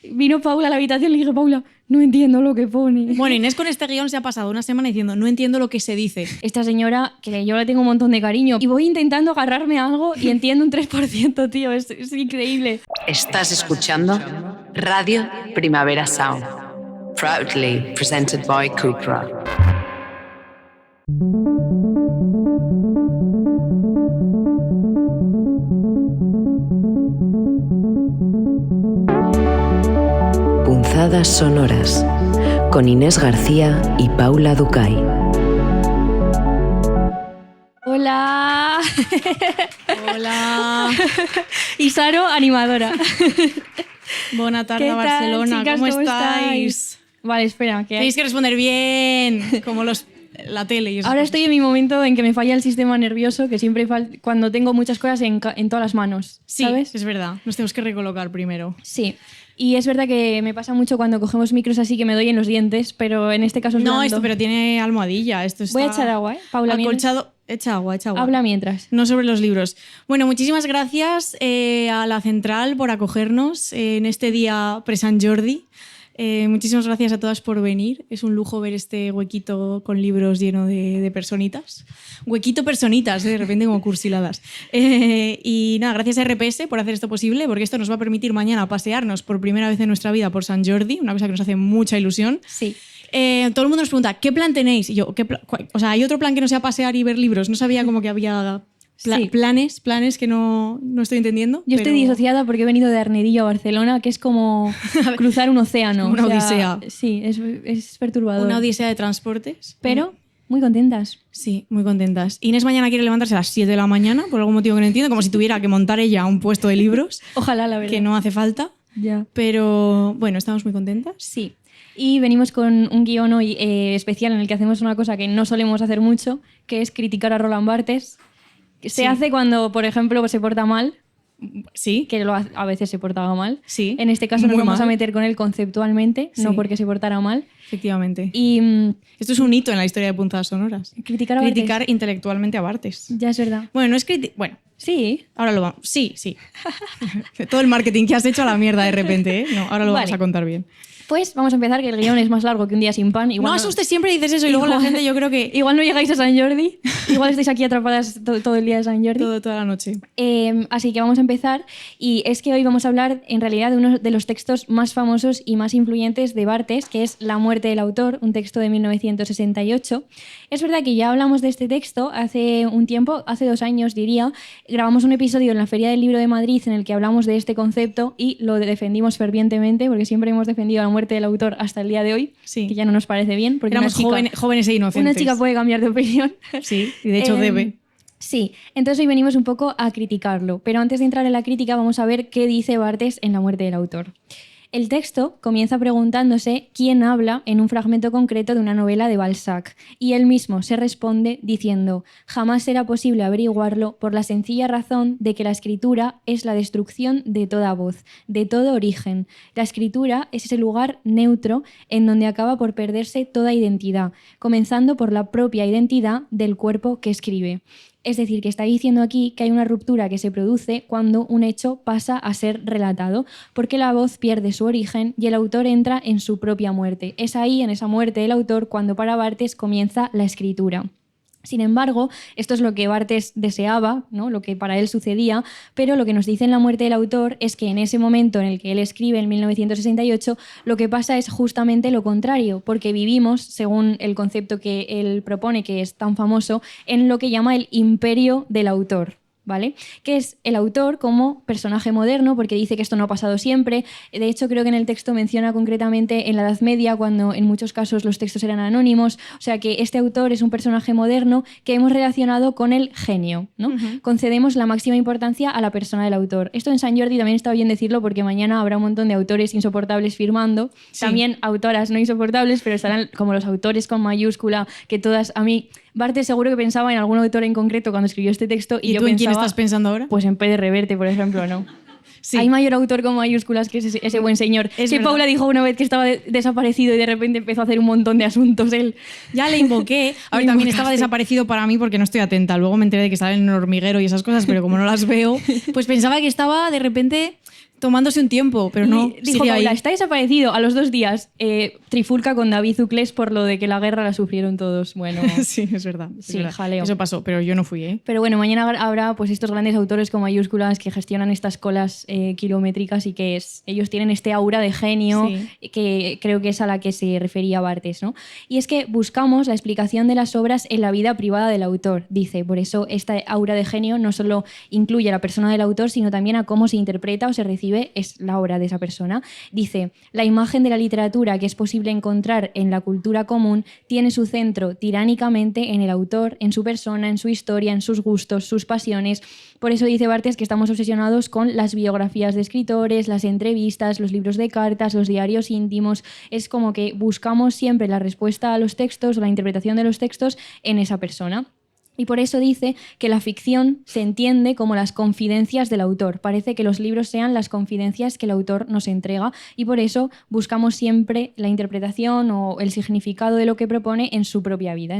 Vino Paula a la habitación y le dije, Paula, no entiendo lo que pone. Bueno, Inés con este guión se ha pasado una semana diciendo, no entiendo lo que se dice. Esta señora, que yo le tengo un montón de cariño, y voy intentando agarrarme a algo y entiendo un 3%, tío, es increíble. Estás escuchando Radio Primavera Sound, proudly presented by Cupra. Punzadas sonoras con Inés García y Paula Ducay. Hola. Hola. Y Saro, animadora. Buena tarde, ¿Qué tal, Barcelona. chicas? ¿Cómo ¿Cómo estáis? Vale, espera. Tenéis que responder bien, como la tele. Y Ahora estoy en mi momento en que me falla el sistema nervioso, que siempre cuando tengo muchas cosas en todas las manos, Sí, ¿sabes? es verdad. Nos tenemos que recolocar primero. Sí. Y es verdad que me pasa mucho cuando cogemos micros así que me doy en los dientes, pero en este caso es No, blando. esto pero tiene almohadilla. Esto está Voy a echar agua, ¿eh? Paula, acolchado. Echa agua. habla mientras. No sobre los libros. Bueno, muchísimas gracias a la Central por acogernos en este día pre-San Jordi. Muchísimas gracias a todas por venir. Es un lujo ver este huequito con libros lleno de personitas. Huequito personitas, de repente como cursiladas. Y nada, gracias a RPS por hacer esto posible, porque esto nos va a permitir mañana pasearnos por primera vez en nuestra vida por San Jordi, una cosa que nos hace mucha ilusión. Sí. Todo el mundo nos pregunta, ¿qué plan tenéis? Y yo, o sea, ¿hay otro plan que no sea pasear y ver libros? No sabía como que había Sí. planes que no estoy entendiendo. Yo estoy disociada porque he venido de Arnedillo a Barcelona, que es como cruzar un océano. Una odisea. Sí, es perturbador. Una odisea de transportes. Pero muy contentas. Sí, muy contentas. Inés mañana quiere levantarse a las 7 de la mañana, por algún motivo que no entiendo, como si tuviera que montar ella un puesto de libros. Ojalá, la verdad. Que no hace falta. Ya. Pero bueno, estamos muy contentas. Sí. Y venimos con un guión hoy especial en el que hacemos una cosa que no solemos hacer mucho, que es criticar a Roland Barthes. Se hace cuando, por ejemplo, se porta mal, Sí. que a veces se portaba mal. Sí. En este caso nos Muy vamos a mal. meter con él conceptualmente, no Sí. porque se portara mal. Efectivamente. Y Esto es un hito en la historia de Punzadas Sonoras. criticar a Barthes. Criticar intelectualmente a Barthes. Ya es verdad. Bueno, no es Bueno, Sí. ahora lo vamos. Sí. Todo el marketing que has hecho a la mierda de repente, ¿eh? No, ahora lo vamos Vale. a contar bien. Pues vamos a empezar, que el guión es más largo que un día sin pan. No asustes, siempre dices eso y luego la gente yo creo que Igual no llegáis a San Jordi. Igual estáis aquí atrapadas todo el día de San Jordi. toda la noche. Así que vamos a empezar. Y es que hoy vamos a hablar en realidad de uno de los textos más famosos y más influyentes de Barthes, que es La muerte del autor, un texto de 1968. Es verdad que ya hablamos de este texto hace un tiempo, hace 2 años diría. Grabamos un episodio en la Feria del Libro de Madrid en el que hablamos de este concepto y lo defendimos fervientemente, porque siempre hemos defendido la muerte del autor hasta el día de hoy, Sí. que ya no nos parece bien. Porque Éramos jóvenes e inocentes. una chica puede cambiar de opinión. Sí, y de hecho debe. Sí, entonces hoy venimos un poco a criticarlo, pero antes de entrar en la crítica vamos a ver qué dice Barthes en La muerte del autor. El texto comienza preguntándose quién habla en un fragmento concreto de una novela de Balzac, y él mismo se responde diciendo: jamás será posible averiguarlo por la sencilla razón de que la escritura es la destrucción de toda voz, de todo origen. La escritura es ese lugar neutro en donde acaba por perderse toda identidad, comenzando por la propia identidad del cuerpo que escribe. Es decir, que está diciendo aquí que hay una ruptura que se produce cuando un hecho pasa a ser relatado, porque la voz pierde su origen y el autor entra en su propia muerte. Es ahí, en esa muerte del autor, cuando para Barthes comienza la escritura. Sin embargo, esto es lo que Barthes deseaba, ¿no? Lo que para él sucedía, pero lo que nos dice en La muerte del autor es que en ese momento en el que él escribe, en 1968, lo que pasa es justamente lo contrario, porque vivimos, según el concepto que él propone, que es tan famoso, en lo que llama el imperio del autor. ¿Vale? Que es el autor como personaje moderno, porque dice que esto no ha pasado siempre. De hecho, creo que en el texto menciona concretamente en la Edad Media, cuando en muchos casos los textos eran anónimos. O sea, que este autor es un personaje moderno que hemos relacionado con el genio, ¿no? Concedemos la máxima importancia a la persona del autor. Esto en San Jordi también está bien decirlo, porque mañana habrá un montón de autores insoportables firmando. Sí. También autoras no insoportables, pero estarán como los autores con mayúscula, que todas a mí... Barthes seguro que pensaba en algún autor en concreto cuando escribió este texto. ¿Y yo tú en quién pensaba, estás pensando ahora? pues en P. de Reverte, por ejemplo, ¿no? Sí. Hay mayor autor con mayúsculas que ese buen señor. Es que verdad. Paula dijo una vez que estaba desaparecido y de repente empezó a hacer un montón de asuntos él. Ya le invoqué. A ver, Le también invocaste. estaba desaparecido para mí porque no estoy atenta. Luego me enteré de que estaba en el hormiguero y esas cosas, pero como no las veo, pues pensaba que estaba de repente Tomándose un tiempo, pero no, Dijo sigue ahí. Paula, está desaparecido. A los 2 días, trifulca con David Zuclés por lo de que la guerra la sufrieron todos. Bueno, Sí, es verdad. es sí, verdad. jaleo. Eso pasó, pero yo no fui, ¿eh? Pero bueno, mañana habrá pues estos grandes autores con mayúsculas que gestionan estas colas kilométricas y que ellos tienen este aura de genio que creo que es a la que se refería Barthes, ¿no? Y es que buscamos la explicación de las obras en la vida privada del autor, dice. Por eso esta aura de genio no solo incluye a la persona del autor, sino también a cómo se interpreta o se recibe la obra de esa persona. Dice, la imagen de la literatura que es posible encontrar en la cultura común tiene su centro tiránicamente en el autor, en su persona, en su historia, en sus gustos, sus pasiones. Por eso dice Barthes que estamos obsesionados con las biografías de escritores, las entrevistas, los libros de cartas, los diarios íntimos. Es como que buscamos siempre la respuesta a los textos o la interpretación de los textos en esa persona. Y por eso dice que la ficción se entiende como las confidencias del autor. Parece que los libros sean las confidencias que el autor nos entrega y por eso buscamos siempre la interpretación o el significado de lo que propone en su propia vida,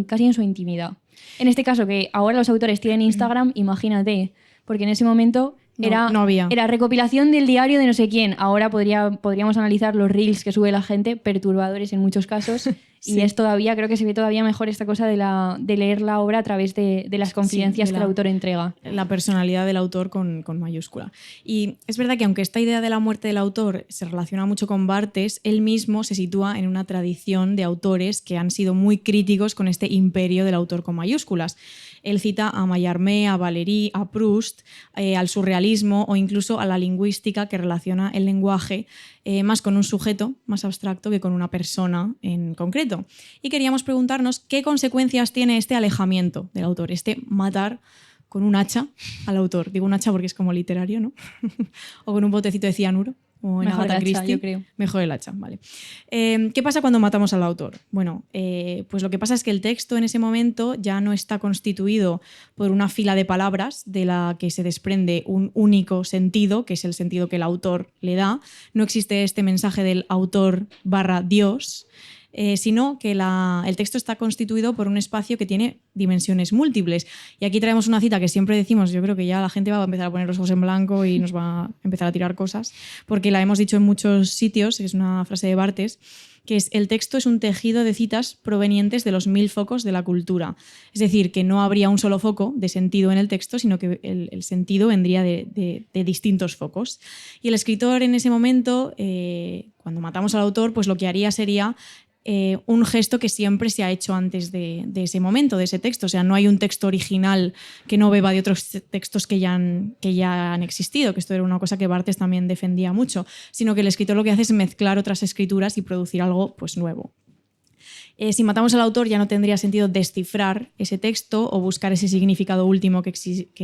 casi en su intimidad. En este caso, que ahora los autores tienen Instagram, imagínate, porque en ese momento No había. era recopilación del diario de no sé quién. Ahora podríamos analizar los reels que sube la gente, perturbadores en muchos casos. Sí. Y es todavía, creo que se ve todavía mejor esta cosa de leer la obra a través de las confidencias que el autor entrega. La personalidad del autor con mayúscula. Y es verdad que aunque esta idea de la muerte del autor se relaciona mucho con Barthes, él mismo se sitúa en una tradición de autores que han sido muy críticos con este imperio del autor con mayúsculas. Él cita a Mallarmé, a Valéry, a Proust, al surrealismo o incluso a la lingüística que relaciona el lenguaje más con un sujeto más abstracto que con una persona en concreto. Y queríamos preguntarnos qué consecuencias tiene este alejamiento del autor, este matar con un hacha al autor. Digo un hacha porque es como literario, ¿no? O con un botecito de cianuro. O en Mejor Agatha el hacha, Christie. yo creo. Mejor el hacha, vale. ¿Qué pasa cuando matamos al autor? Bueno, pues lo que pasa es que el texto en ese momento ya no está constituido por una fila de palabras de la que se desprende un único sentido, que es el sentido que el autor le da. No existe este mensaje del autor / Dios, sino que el texto está constituido por un espacio que tiene dimensiones múltiples. Y aquí traemos una cita que siempre decimos, yo creo que ya la gente va a empezar a poner los ojos en blanco y nos va a empezar a tirar cosas, porque la hemos dicho en muchos sitios, es una frase de Barthes, que es: el texto es un tejido de citas provenientes de los 1000 focos de la cultura. Es decir, que no habría un solo foco de sentido en el texto, sino que el sentido vendría de distintos focos. Y el escritor en ese momento, cuando matamos al autor, pues lo que haría sería un gesto que siempre se ha hecho antes de ese momento, de ese texto. O sea, no hay un texto original que no beba de otros textos que ya han existido, que esto era una cosa que Barthes también defendía mucho, sino que el escritor lo que hace es mezclar otras escrituras y producir algo pues nuevo. Si matamos al autor ya no tendría sentido descifrar ese texto o buscar ese significado último que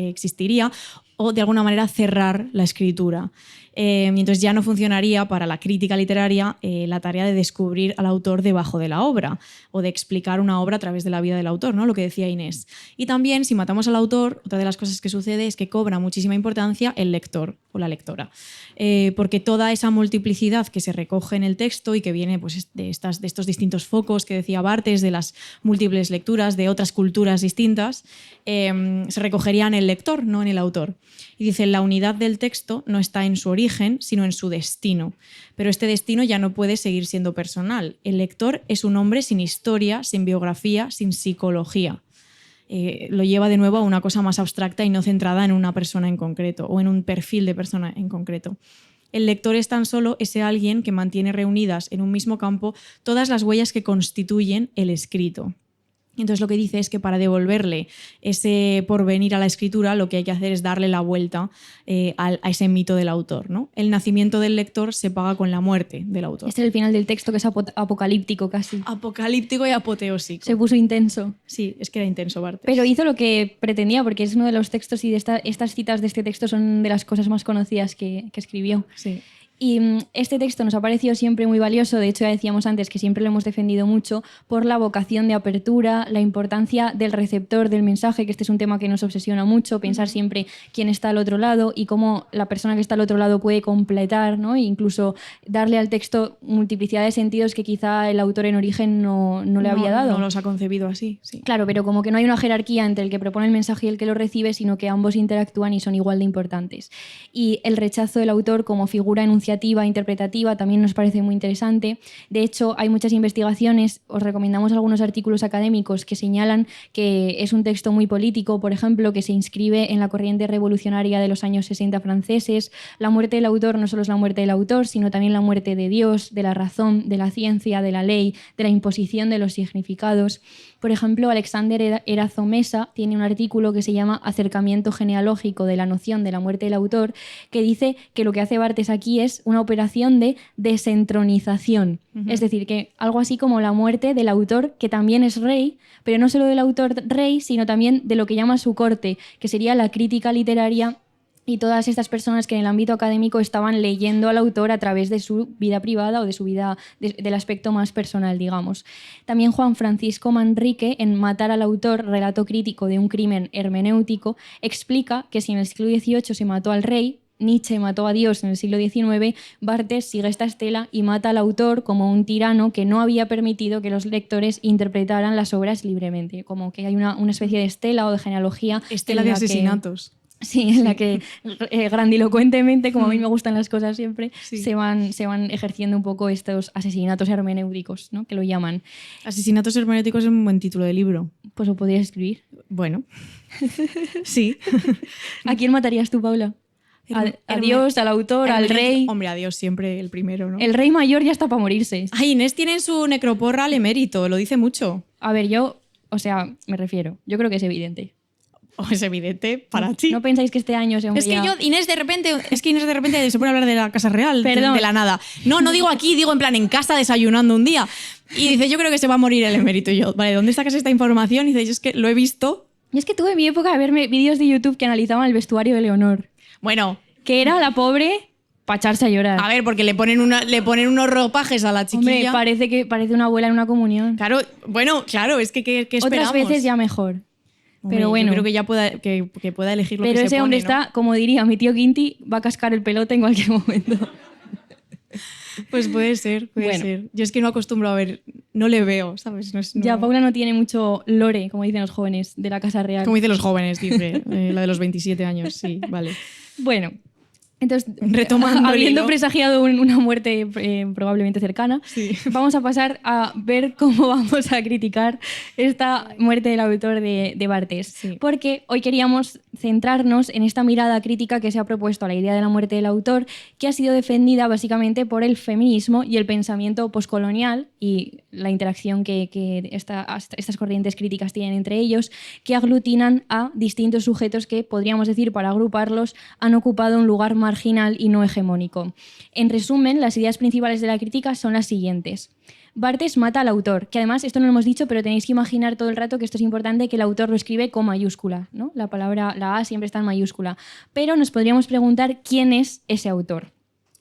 existiría, o de alguna manera cerrar la escritura. Y entonces ya no funcionaría para la crítica literaria la tarea de descubrir al autor debajo de la obra o de explicar una obra a través de la vida del autor, ¿no? Lo que decía Inés. Y también, si matamos al autor, otra de las cosas que sucede es que cobra muchísima importancia el lector o la lectora, porque toda esa multiplicidad que se recoge en el texto y que viene pues, de estos distintos focos que decía Barthes, de las múltiples lecturas de otras culturas distintas, se recogería en el lector, no en el autor. Y dice, la unidad del texto no está en su origen, sino en su destino. Pero este destino ya no puede seguir siendo personal. El lector es un hombre sin historia, sin biografía, sin psicología. Lo lleva de nuevo a una cosa más abstracta y no centrada en una persona en concreto o en un perfil de persona en concreto. El lector es tan solo ese alguien que mantiene reunidas en un mismo campo todas las huellas que constituyen el escrito. Entonces lo que dice es que para devolverle ese porvenir a la escritura lo que hay que hacer es darle la vuelta a ese mito del autor, ¿no? El nacimiento del lector se paga con la muerte del autor. Este es el final del texto, que es apocalíptico casi. Apocalíptico y apoteósico. Se puso intenso. Sí, es que era intenso Barthes. Pero hizo lo que pretendía, porque es uno de los textos y estas citas de este texto son de las cosas más conocidas que escribió. Sí. Y este texto nos ha parecido siempre muy valioso, de hecho ya decíamos antes que siempre lo hemos defendido mucho por la vocación de apertura, la importancia del receptor del mensaje, que este es un tema que nos obsesiona mucho, pensar siempre quién está al otro lado y cómo la persona que está al otro lado puede completar, ¿no? E incluso darle al texto multiplicidad de sentidos que quizá el autor en origen no le había dado. No los ha concebido así, sí. Claro, pero como que no hay una jerarquía entre el que propone el mensaje y el que lo recibe, sino que ambos interactúan y son igual de importantes. Y el rechazo del autor como figura enunciativa, interpretativa, también nos parece muy interesante. De hecho, hay muchas investigaciones, os recomendamos algunos artículos académicos que señalan que es un texto muy político, por ejemplo, que se inscribe en la corriente revolucionaria de los años 60 franceses. La muerte del autor no solo es la muerte del autor, sino también la muerte de Dios, de la razón, de la ciencia, de la ley, de la imposición de los significados. Por ejemplo, Alexander Erazo Mesa tiene un artículo que se llama Acercamiento genealógico de la noción de la muerte del autor, que dice que lo que hace Barthes aquí es una operación de desentronización. Es decir, que algo así como la muerte del autor, que también es rey, pero no solo del autor rey, sino también de lo que llama su corte, que sería la crítica literaria y todas estas personas que en el ámbito académico estaban leyendo al autor a través de su vida privada o de su vida, del aspecto más personal, digamos. También Juan Francisco Manrique, en Matar al autor, relato crítico de un crimen hermenéutico, explica que si en el siglo XVIII se mató al rey, Nietzsche mató a Dios en el siglo XIX, Barthes sigue esta estela y mata al autor como un tirano que no había permitido que los lectores interpretaran las obras libremente. Como que hay una especie de estela o de genealogía. Estela de asesinatos. Sí, en la que grandilocuentemente, como a mí me gustan las cosas siempre, sí. se van ejerciendo un poco estos asesinatos hermenéuticos, ¿no? Que lo llaman. Asesinatos hermenéuticos es un buen título de libro. Pues lo podrías escribir. Bueno, sí. ¿A quién matarías tú, Paula? ¿A Dios, al autor, al rey? Hombre, a Dios siempre el primero, ¿no? El rey mayor ya está para morirse. Ay, Inés tiene en su necroporra al emérito, lo dice mucho. A ver, yo me refiero, yo creo que es evidente. Es evidente para ti. ¿No pensáis que este año se Es que Inés de repente se pone a hablar de la Casa Real, de la nada. No digo aquí, digo en plan en casa desayunando un día. Y dice, yo creo que se va a morir el emérito. Y yo, vale, ¿dónde sacas esta información? Y dice, yo es que lo he visto. Y es que tuve mi época de verme vídeos de YouTube que analizaban el vestuario de Leonor. Bueno. Que era la pobre para echarse a llorar. A ver, porque le ponen unos ropajes a la chiquilla. Hombre, parece una abuela en una comunión. Claro, bueno, claro, es que ¿qué esperamos? Otras veces ya mejor. Hombre, pero bueno. Yo creo que ya pueda elegir lo que se pone. Pero ese hombre está, como diría mi tío Quinti, va a cascar el pelote en cualquier momento. Pues puede ser. Yo es que no acostumbro a ver, no le veo, ¿sabes? No. Ya, Paula no tiene mucho lore, como dicen los jóvenes, de la Casa Real. Como dicen los jóvenes, dice, la de los 27 años, sí, vale. Bueno, entonces, retomando habiendo presagiado una muerte probablemente cercana, sí. Vamos a pasar a ver cómo vamos a criticar esta muerte del autor de Barthes. Sí. Porque hoy queríamos centrarnos en esta mirada crítica que se ha propuesto a la idea de la muerte del autor, que ha sido defendida básicamente por el feminismo y el pensamiento poscolonial y la interacción que estas corrientes críticas tienen entre ellos, que aglutinan a distintos sujetos que, podríamos decir, para agruparlos, han ocupado un lugar marginal y no hegemónico. En resumen, las ideas principales de la crítica son las siguientes. Barthes mata al autor, que además, esto no lo hemos dicho, pero tenéis que imaginar todo el rato que esto es importante, que el autor lo escribe con mayúscula, ¿no? La A siempre está en mayúscula. Pero nos podríamos preguntar quién es ese autor.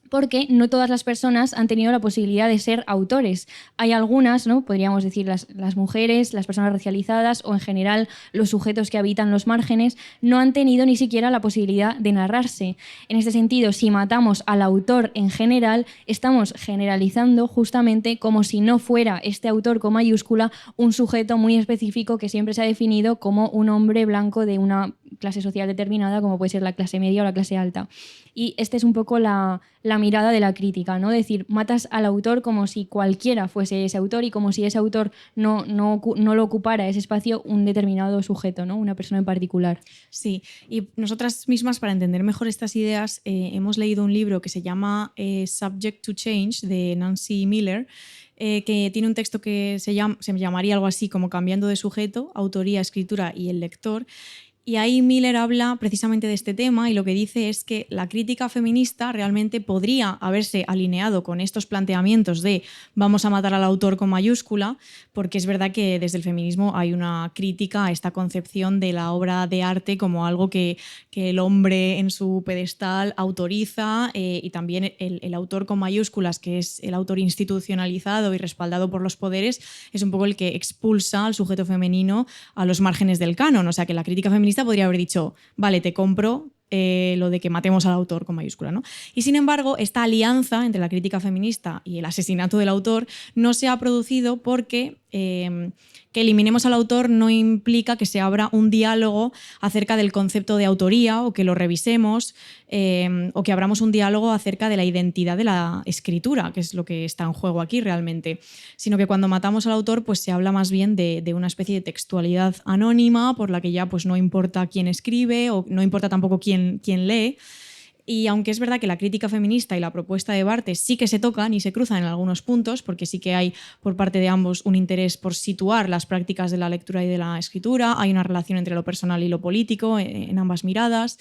Porque no todas las personas han tenido la posibilidad de ser autores. Hay algunas, ¿no? Podríamos decir las mujeres, las personas racializadas o en general los sujetos que habitan los márgenes, no han tenido ni siquiera la posibilidad de narrarse. En este sentido, si matamos al autor en general, estamos generalizando justamente como si no fuera este autor con mayúscula un sujeto muy específico que siempre se ha definido como un hombre blanco de una clase social determinada, como puede ser la clase media o la clase alta. Y esta es un poco la mirada de la crítica, ¿no? Es decir, matas al autor como si cualquiera fuese ese autor y como si ese autor no lo ocupara ese espacio un determinado sujeto, ¿no? Una persona en particular. Sí, y nosotras mismas, para entender mejor estas ideas, hemos leído un libro que se llama Subject to Change, de Nancy Miller, que tiene un texto que se llamaría algo así como Cambiando de sujeto, autoría, escritura y el lector. Y ahí Miller habla precisamente de este tema y lo que dice es que la crítica feminista realmente podría haberse alineado con estos planteamientos de vamos a matar al autor con mayúscula, porque es verdad que desde el feminismo hay una crítica a esta concepción de la obra de arte como algo que el hombre en su pedestal autoriza, y también el autor con mayúsculas, que es el autor institucionalizado y respaldado por los poderes, es un poco el que expulsa al sujeto femenino a los márgenes del canon. O sea que la crítica feminista podría haber dicho, vale, te compro lo de que matemos al autor con mayúscula, ¿no? Y sin embargo, esta alianza entre la crítica feminista y el asesinato del autor no se ha producido porque que eliminemos al autor no implica que se abra un diálogo acerca del concepto de autoría o que lo revisemos, o que abramos un diálogo acerca de la identidad de la escritura, que es lo que está en juego aquí realmente, sino que cuando matamos al autor pues se habla más bien de una especie de textualidad anónima por la que ya pues no importa quién escribe o no importa tampoco quién lee. Y aunque es verdad que la crítica feminista y la propuesta de Barthes sí que se tocan y se cruzan en algunos puntos, porque sí que hay por parte de ambos un interés por situar las prácticas de la lectura y de la escritura, hay una relación entre lo personal y lo político en ambas miradas.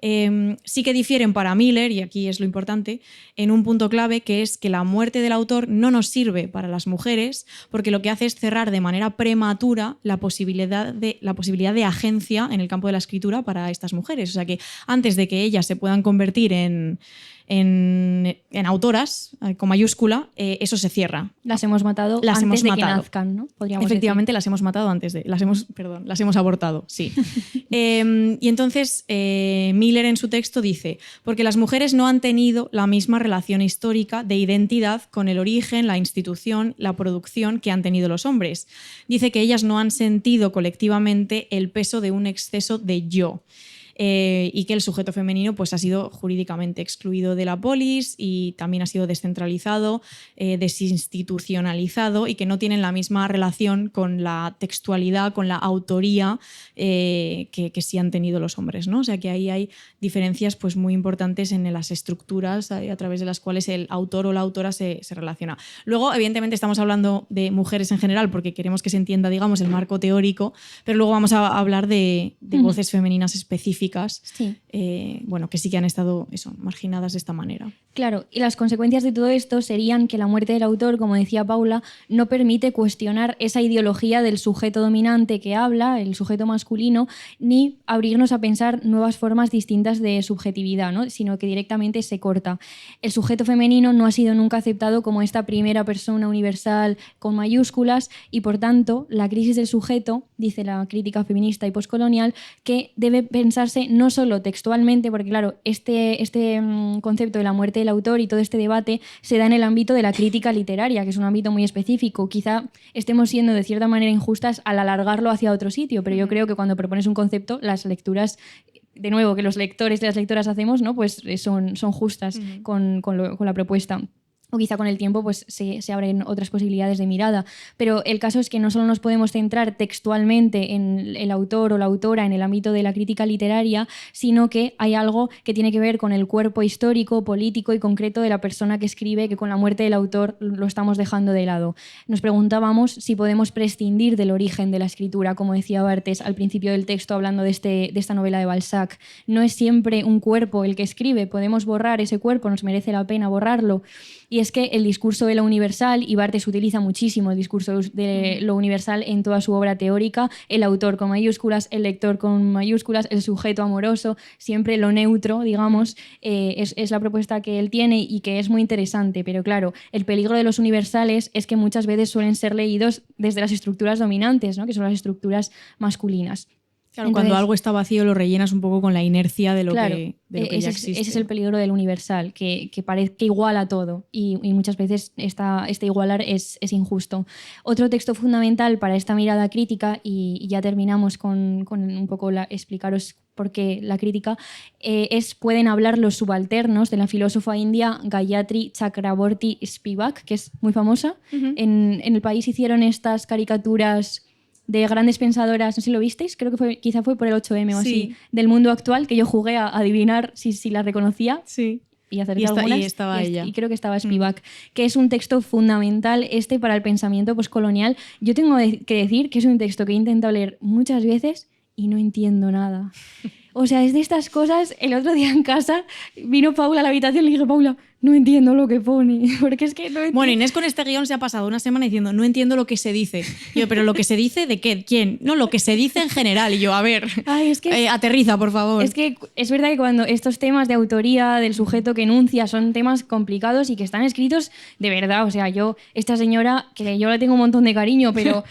Sí que difieren para Miller, y aquí es lo importante, en un punto clave, que es que la muerte del autor no nos sirve para las mujeres porque lo que hace es cerrar de manera prematura la posibilidad de agencia en el campo de la escritura para estas mujeres. O sea que antes de que ellas se puedan convertir en autoras, con mayúscula, eso se cierra. Las hemos matado antes de que nazcan, ¿no? Efectivamente, las hemos matado antes de... Las hemos abortado, sí. Y entonces Miller en su texto dice, porque las mujeres no han tenido la misma relación histórica de identidad con el origen, la institución, la producción que han tenido los hombres. Dice que ellas no han sentido colectivamente el peso de un exceso de yo. Y que el sujeto femenino pues, ha sido jurídicamente excluido de la polis y también ha sido descentralizado, desinstitucionalizado, y que no tienen la misma relación con la textualidad, con la autoría que sí han tenido los hombres, ¿no? O sea que ahí hay diferencias pues, muy importantes en las estructuras a través de las cuales el autor o la autora se relaciona. Luego, evidentemente, estamos hablando de mujeres en general porque queremos que se entienda, digamos, el marco teórico, pero luego vamos a hablar de voces femeninas específicas. Sí. Que sí que han estado marginadas de esta manera. Claro, y las consecuencias de todo esto serían que la muerte del autor, como decía Paula, no permite cuestionar esa ideología del sujeto dominante que habla, el sujeto masculino, ni abrirnos a pensar nuevas formas distintas de subjetividad, ¿no? Sino que directamente se corta. El sujeto femenino no ha sido nunca aceptado como esta primera persona universal con mayúsculas y, por tanto, la crisis del sujeto, dice la crítica feminista y poscolonial, que debe pensarse no solo textualmente, porque claro, este concepto de la muerte del autor y todo este debate se da en el ámbito de la crítica literaria, que es un ámbito muy específico. Quizá estemos siendo de cierta manera injustas al alargarlo hacia otro sitio, pero yo creo que cuando propones un concepto, las lecturas, de nuevo, que los lectores y las lectoras hacemos, ¿no? Pues son justas con la propuesta. O quizá con el tiempo pues, se abren otras posibilidades de mirada. Pero el caso es que no solo nos podemos centrar textualmente en el autor o la autora en el ámbito de la crítica literaria, sino que hay algo que tiene que ver con el cuerpo histórico, político y concreto de la persona que escribe, que con la muerte del autor lo estamos dejando de lado. Nos preguntábamos si podemos prescindir del origen de la escritura, como decía Barthes al principio del texto hablando de esta novela de Balzac. No es siempre un cuerpo el que escribe, podemos borrar ese cuerpo, nos merece la pena borrarlo. Y es que el discurso de lo universal, y Barthes utiliza muchísimo el discurso de lo universal en toda su obra teórica, el autor con mayúsculas, el lector con mayúsculas, el sujeto amoroso, siempre lo neutro, digamos, es la propuesta que él tiene y que es muy interesante. Pero claro, el peligro de los universales es que muchas veces suelen ser leídos desde las estructuras dominantes, ¿no? Que son las estructuras masculinas. Claro, entonces, cuando algo está vacío lo rellenas un poco con la inercia de lo que ya existe. Ese es el peligro del universal, que parece que iguala todo y muchas veces este igualar es injusto. Otro texto fundamental para esta mirada crítica, y ya terminamos con un poco explicaros por qué la crítica, pueden hablar los subalternos de la filósofa india Gayatri Chakraborty Spivak, que es muy famosa. En el país hicieron estas caricaturas de grandes pensadoras, no sé si lo visteis, creo que quizá fue por el 8M o así, del mundo actual, que yo jugué a adivinar si la reconocía. Sí. Y acerté algunas. Y estaba ella. Y creo que estaba Spivak, que es un texto fundamental para el pensamiento poscolonial. Yo tengo que decir que es un texto que he intentado leer muchas veces y no entiendo nada. O sea, es de estas cosas. El otro día en casa vino Paula a la habitación y le dije, Paula, no entiendo lo que pone, porque es que no entiendo. Bueno, Inés con este guión se ha pasado una semana diciendo, no entiendo lo que se dice. Yo, pero ¿lo que se dice de qué? ¿Quién? No, lo que se dice en general. Y yo, a ver, Ay, es que aterriza, por favor. Es que es verdad que cuando estos temas de autoría del sujeto que enuncia son temas complicados y que están escritos de verdad. O sea, esta señora, que yo le tengo un montón de cariño, pero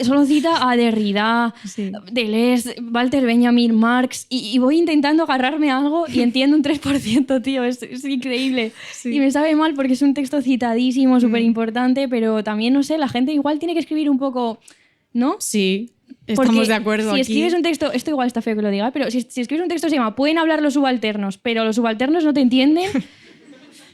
solo cita a Derrida, Sí. Deleuze, Walter Benjamin, Marx, y voy intentando agarrarme a algo y entiendo un 3%, tío. Es increíble. Sí. Y me sabe mal porque es un texto citadísimo, súper importante, pero también, no sé, la gente igual tiene que escribir un poco, ¿no? Sí, estamos Porque de acuerdo si aquí. escribes un texto, esto igual está feo que lo diga, pero si escribes un texto se llama "Pueden hablar los subalternos", pero los subalternos no te entienden.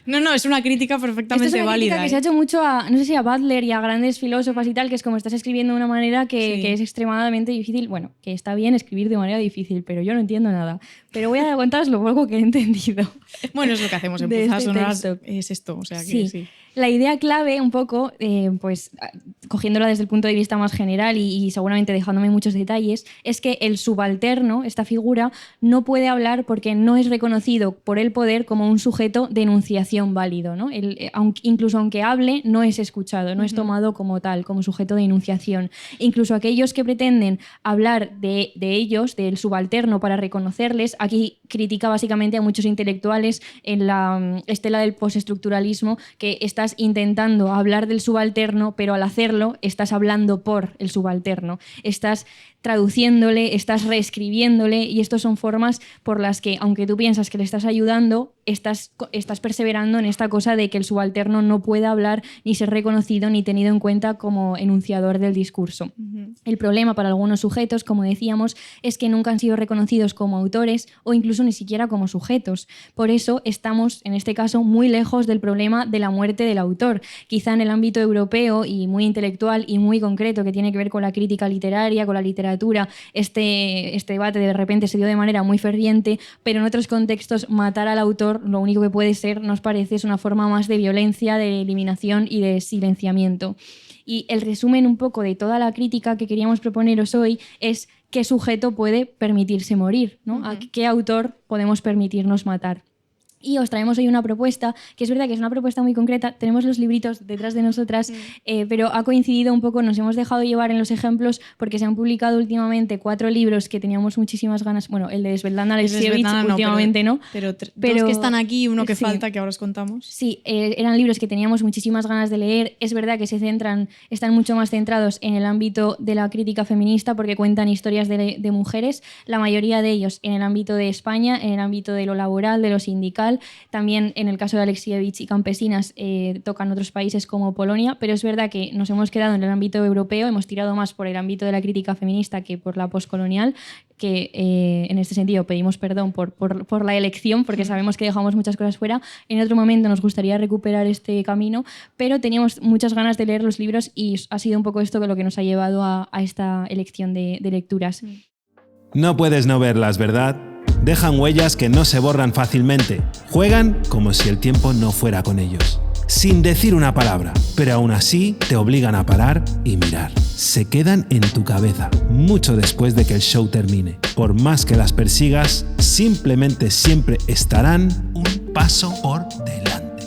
No, es una crítica Esto perfectamente es una válida. crítica que se ha hecho mucho a, no sé si a Butler y a grandes filósofos y tal, que es como estás escribiendo de una manera que, Sí. que es extremadamente difícil. Bueno, que está bien escribir de manera difícil, pero yo no entiendo nada. Pero voy a contaros lo poco que he entendido. Bueno, es lo que hacemos en de Puzzas este Sonoras, texto. es esto, o sea que Sí. sí. La idea clave, un poco, pues cogiéndola desde el punto de vista más general y seguramente dejándome muchos detalles, es que el subalterno, esta figura, no puede hablar porque no es reconocido por el poder como un sujeto de enunciación válido, ¿no? Incluso aunque hable, no es escuchado, no es tomado como tal, como sujeto de enunciación. Incluso aquellos que pretenden hablar de ellos, del subalterno, para reconocerles, aquí critica básicamente a muchos intelectuales en la estela del postestructuralismo, que estás intentando hablar del subalterno, pero al hacerlo estás hablando por el subalterno. Estás traduciéndole, estás reescribiéndole, y estas son formas por las que, aunque tú piensas que le estás ayudando, estás perseverando en esta cosa de que el subalterno no pueda hablar ni ser reconocido ni tenido en cuenta como enunciador del discurso. El problema para algunos sujetos, como decíamos, es que nunca han sido reconocidos como autores o incluso ni siquiera como sujetos. Por eso estamos, en este caso, muy lejos del problema de la muerte del autor. Quizá en el ámbito europeo y muy intelectual y muy concreto, que tiene que ver con la crítica literaria, con la literatura, este debate de repente se dio de manera muy ferviente, pero en otros contextos matar al autor lo único que puede ser, nos parece, es una forma más de violencia, de eliminación y de silenciamiento. Y el resumen un poco de toda la crítica que queríamos proponeros hoy es qué sujeto puede permitirse morir, ¿no? ¿A qué autor podemos permitirnos matar? Y os traemos hoy una propuesta, que es verdad que es una propuesta muy concreta. Tenemos los libritos detrás de nosotras, pero ha coincidido un poco, nos hemos dejado llevar en los ejemplos porque se han publicado últimamente 4 libros que teníamos muchísimas ganas. Bueno, el de Desveldando a Alexievich últimamente no. Pero dos que están aquí y uno que sí. falta, que ahora os contamos. Sí, eran libros que teníamos muchísimas ganas de leer. Es verdad que están mucho más centrados en el ámbito de la crítica feminista porque cuentan historias de mujeres, la mayoría de ellos en el ámbito de España, en el ámbito de lo laboral, de lo sindical. También en el caso de Alexievich y Campesinas tocan otros países como Polonia, pero es verdad que nos hemos quedado en el ámbito europeo, hemos tirado más por el ámbito de la crítica feminista que por la postcolonial, que en este sentido pedimos perdón por la elección, porque sabemos que dejamos muchas cosas fuera. En otro momento nos gustaría recuperar este camino, pero teníamos muchas ganas de leer los libros y ha sido un poco esto lo que nos ha llevado a esta elección de lecturas. No puedes no verlas, ¿verdad? Dejan huellas que no se borran fácilmente. Juegan como si el tiempo no fuera con ellos. Sin decir una palabra, pero aún así te obligan a parar y mirar. Se quedan en tu cabeza, mucho después de que el show termine. Por más que las persigas, simplemente siempre estarán un paso por delante.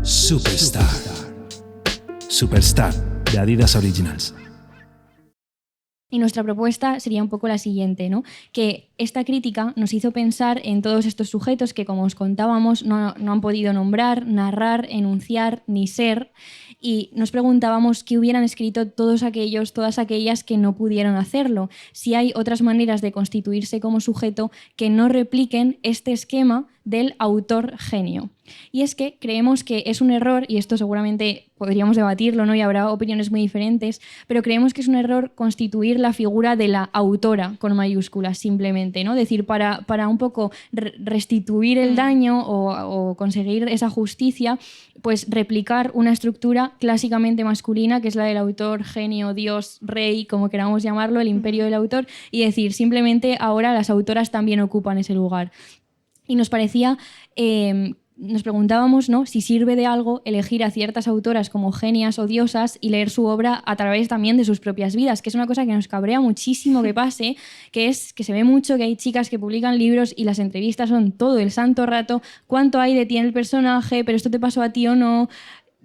Superstar. Superstar, de Adidas Originals. Y nuestra propuesta sería un poco la siguiente, ¿no? Que esta crítica nos hizo pensar en todos estos sujetos que, como os contábamos, no han podido nombrar, narrar, enunciar ni ser, y nos preguntábamos qué hubieran escrito todas aquellas que no pudieron hacerlo, si hay otras maneras de constituirse como sujeto que no repliquen este esquema del autor genio. Y es que creemos que es un error, y esto seguramente podríamos debatirlo, ¿no? Y habrá opiniones muy diferentes, pero creemos que es un error constituir la figura de la autora con mayúsculas simplemente, ¿no? Es decir, para un poco restituir el daño o conseguir esa justicia, pues replicar una estructura clásicamente masculina, que es la del autor, genio, dios, rey, como queramos llamarlo, el imperio del autor, y decir, simplemente ahora las autoras también ocupan ese lugar. Y nos parecía nos preguntábamos, ¿no?, si sirve de algo elegir a ciertas autoras como genias o diosas y leer su obra a través también de sus propias vidas, que es una cosa que nos cabrea muchísimo que pase, que es que se ve mucho que hay chicas que publican libros y las entrevistas son todo el santo rato, cuánto hay de ti en el personaje, pero esto te pasó a ti o no.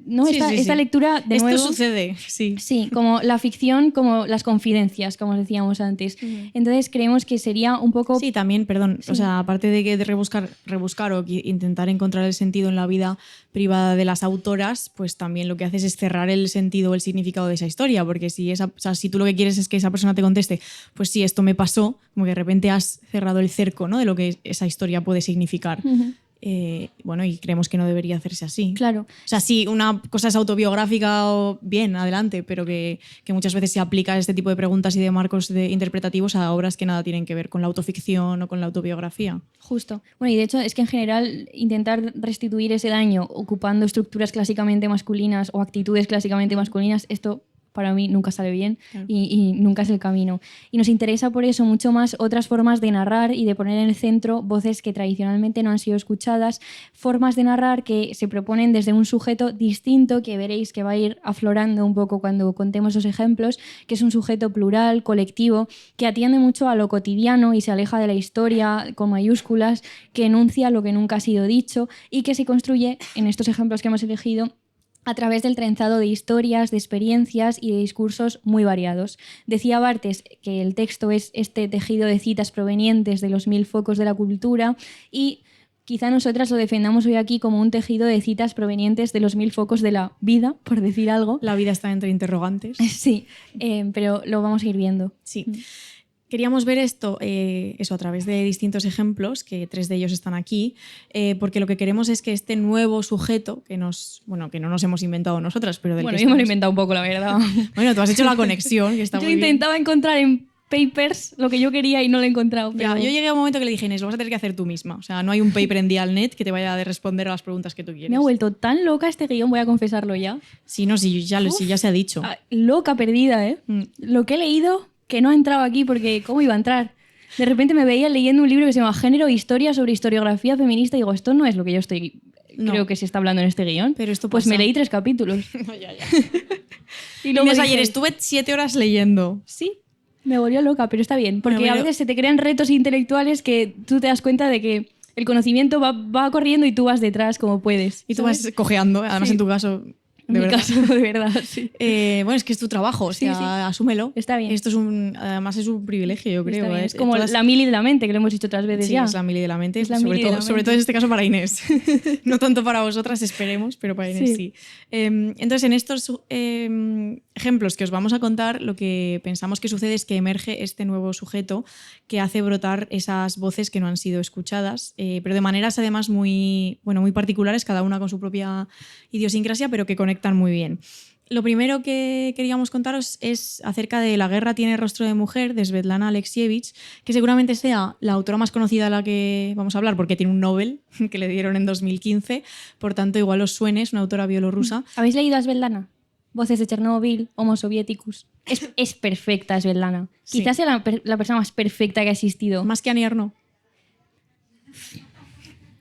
No, Sí, esta lectura, de Esto nuevo... sucede, sí. Sí, como la ficción, como las confidencias, como os decíamos antes. Entonces creemos que sería un poco... Sí, también, perdón, Sí. o sea, aparte de rebuscar o intentar encontrar el sentido en la vida privada de las autoras, pues también lo que haces es cerrar el sentido o el significado de esa historia, porque si si tú lo que quieres es que esa persona te conteste, pues sí, esto me pasó, como que de repente has cerrado el cerco, ¿no?, de lo que esa historia puede significar. Bueno, y creemos que no debería hacerse así. Claro. O sea, si una cosa es autobiográfica, o bien, adelante, pero que muchas veces se aplica este tipo de preguntas y de marcos interpretativos a obras que nada tienen que ver con la autoficción o con la autobiografía. Justo. Bueno, y de hecho es que en general intentar restituir ese daño ocupando estructuras clásicamente masculinas o actitudes clásicamente masculinas, esto para mí nunca sale bien. Claro. y nunca es el camino. Y nos interesa por eso mucho más otras formas de narrar y de poner en el centro voces que tradicionalmente no han sido escuchadas, formas de narrar que se proponen desde un sujeto distinto, que veréis que va a ir aflorando un poco cuando contemos los ejemplos, que es un sujeto plural, colectivo, que atiende mucho a lo cotidiano y se aleja de la historia con mayúsculas, que enuncia lo que nunca ha sido dicho y que se construye, en estos ejemplos que hemos elegido, a través del trenzado de historias, de experiencias y de discursos muy variados. Decía Barthes que el texto es este tejido de citas provenientes de los 1000 focos de la cultura y quizá nosotras lo defendamos hoy aquí como un tejido de citas provenientes de los 1000 focos de la vida, por decir algo. La vida está entre interrogantes. Sí, pero lo vamos a ir viendo. Sí. Queríamos ver esto eso a través de distintos ejemplos, que 3 de ellos están aquí, porque lo que queremos es que este nuevo sujeto, que no nos hemos inventado nosotras, pero del Bueno, que yo me lo he estamos... inventado un poco, la verdad. Bueno, tú has hecho la conexión, que está Yo muy bien. intentaba encontrar en papers lo que yo quería y no lo he encontrado. Ya, Pero... yo llegué a un momento que le dije, Inés, lo vas a tener que hacer tú misma. O sea, no hay un paper en Dialnet que te vaya a responder a las preguntas que tú quieres. Me ha vuelto tan loca este guión, voy a confesarlo ya. Sí, no, sí, ya se ha dicho. Loca perdida, ¿eh? Lo que he leído, que no ha entrado aquí porque ¿cómo iba a entrar? De repente me veía leyendo un libro que se llama Género e Historia sobre historiografía feminista y digo, esto no es lo que yo creo que se está hablando en este guión. Pero esto pues pasa. me leí 3 capítulos. No, ya. Y luego Inés, dije, ayer estuve 7 horas leyendo. Sí, me volvió loca, pero está bien. Porque Bueno, a veces se te crean retos intelectuales que tú te das cuenta de que el conocimiento va corriendo y tú vas detrás como puedes. Y tú ¿sabes? vas cojeando, además Sí. en tu caso... En mi caso, de verdad, sí. Bueno, es que es tu trabajo, o sea, Sí, sí. asúmelo. Está bien. Esto además es un privilegio, yo creo. Está bien. ¿eh? Es como Todas- la mili de la mente, que lo hemos dicho otras veces Sí, ya. es la mili de la mente, Es la sobre, mili de todo, la sobre mente. todo en este caso para Inés. No tanto para vosotras, esperemos, pero para Inés Sí. sí. Entonces, en estos ejemplos que os vamos a contar, lo que pensamos que sucede es que emerge este nuevo sujeto que hace brotar esas voces que no han sido escuchadas, pero de maneras además muy particulares, cada una con su propia idiosincrasia, pero que conectan muy bien. Lo primero que queríamos contaros es acerca de La guerra tiene rostro de mujer, de Svetlana Alexievich, que seguramente sea la autora más conocida de la que vamos a hablar, porque tiene un Nobel que le dieron en 2015, por tanto igual os suene, es una autora bielorrusa. ¿Habéis leído a Svetlana? Voces de Chernóbil, Homo Soviéticus. Es perfecta Svetlana. Sí. Quizás sea la persona más perfecta que ha existido. Más que Annie Ernaux.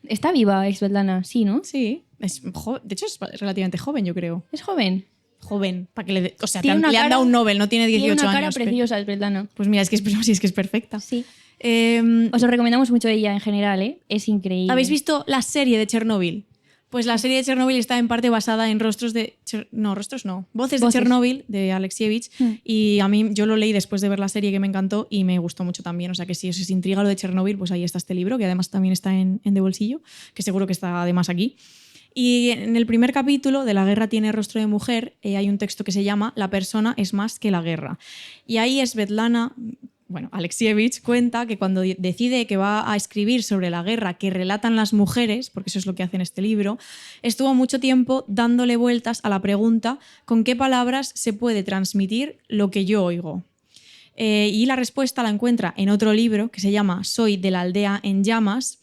Está viva Svetlana, sí, ¿no? Sí, de hecho es relativamente joven, yo creo. Es joven. Joven, para que o sea, Tiene una le han cara- dado un Nobel, no tiene 18 Tiene una cara años. preciosa Svetlana. Pues mira, es que es perfecta. Sí. Eh, Os lo recomendamos mucho ella en general, ¿eh? Es increíble. ¿Habéis visto la serie de Chernóbil? Pues la serie de Chernóbil está en parte basada en Voces de Voces. Chernóbil, de Alexievich. Y a mí, yo lo leí después de ver la serie, que me encantó y me gustó mucho también. O sea que si os intriga lo de Chernóbil, pues ahí está este libro, que además también está en De Bolsillo, que seguro que está además aquí. Y en el primer capítulo de La guerra tiene rostro de mujer hay un texto que se llama La persona es más que la guerra. Y ahí Svetlana... Alexievich cuenta que cuando decide que va a escribir sobre la guerra que relatan las mujeres, porque eso es lo que hace en este libro, estuvo mucho tiempo dándole vueltas a la pregunta ¿con qué palabras se puede transmitir lo que yo oigo? Y la respuesta la encuentra en otro libro que se llama Soy de la aldea en llamas,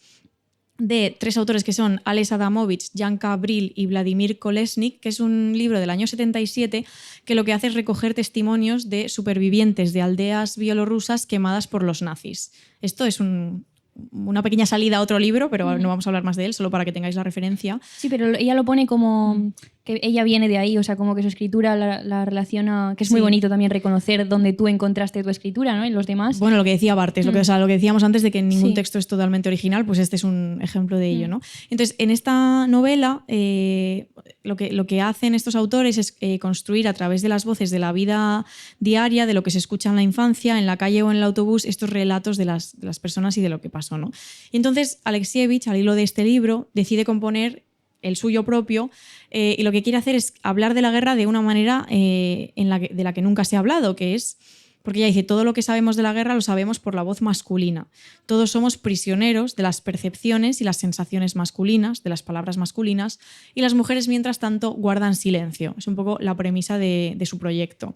de 3 autores que son Ales Adamovich, Janka Bril y Vladimir Kolesnik, que es un libro del año 77 que lo que hace es recoger testimonios de supervivientes de aldeas bielorrusas quemadas por los nazis. Esto es un una pequeña salida a otro libro, pero no vamos a hablar más de él, solo para que tengáis la referencia. Sí, pero ella lo pone como que ella viene de ahí, o sea, como que su escritura la relaciona, que es muy bonito también reconocer dónde tú encontraste tu escritura, ¿no? En los demás. Bueno, lo que decía Barthes, lo que decíamos antes de que ningún Sí. texto es totalmente original, pues este es un ejemplo de ello, ¿no? Entonces, en esta novela, lo que hacen estos autores es construir a través de las voces de la vida diaria, de lo que se escucha en la infancia, en la calle o en el autobús, estos relatos de las personas y de lo que pasó, ¿no? Y entonces Alexievich, al hilo de este libro, decide componer el suyo propio, y lo que quiere hacer es hablar de la guerra de una manera de la que nunca se ha hablado, que es, porque ella dice, todo lo que sabemos de la guerra lo sabemos por la voz masculina. Todos somos prisioneros de las percepciones y las sensaciones masculinas, de las palabras masculinas, y las mujeres, mientras tanto, guardan silencio. Es un poco la premisa de su proyecto.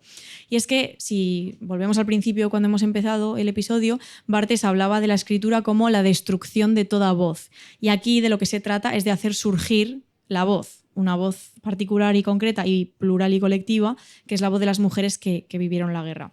Y es que, si volvemos al principio, cuando hemos empezado el episodio, Barthes hablaba de la escritura como la destrucción de toda voz. Y aquí de lo que se trata es de hacer surgir la voz, una voz particular y concreta y plural y colectiva, que es la voz de las mujeres que vivieron la guerra.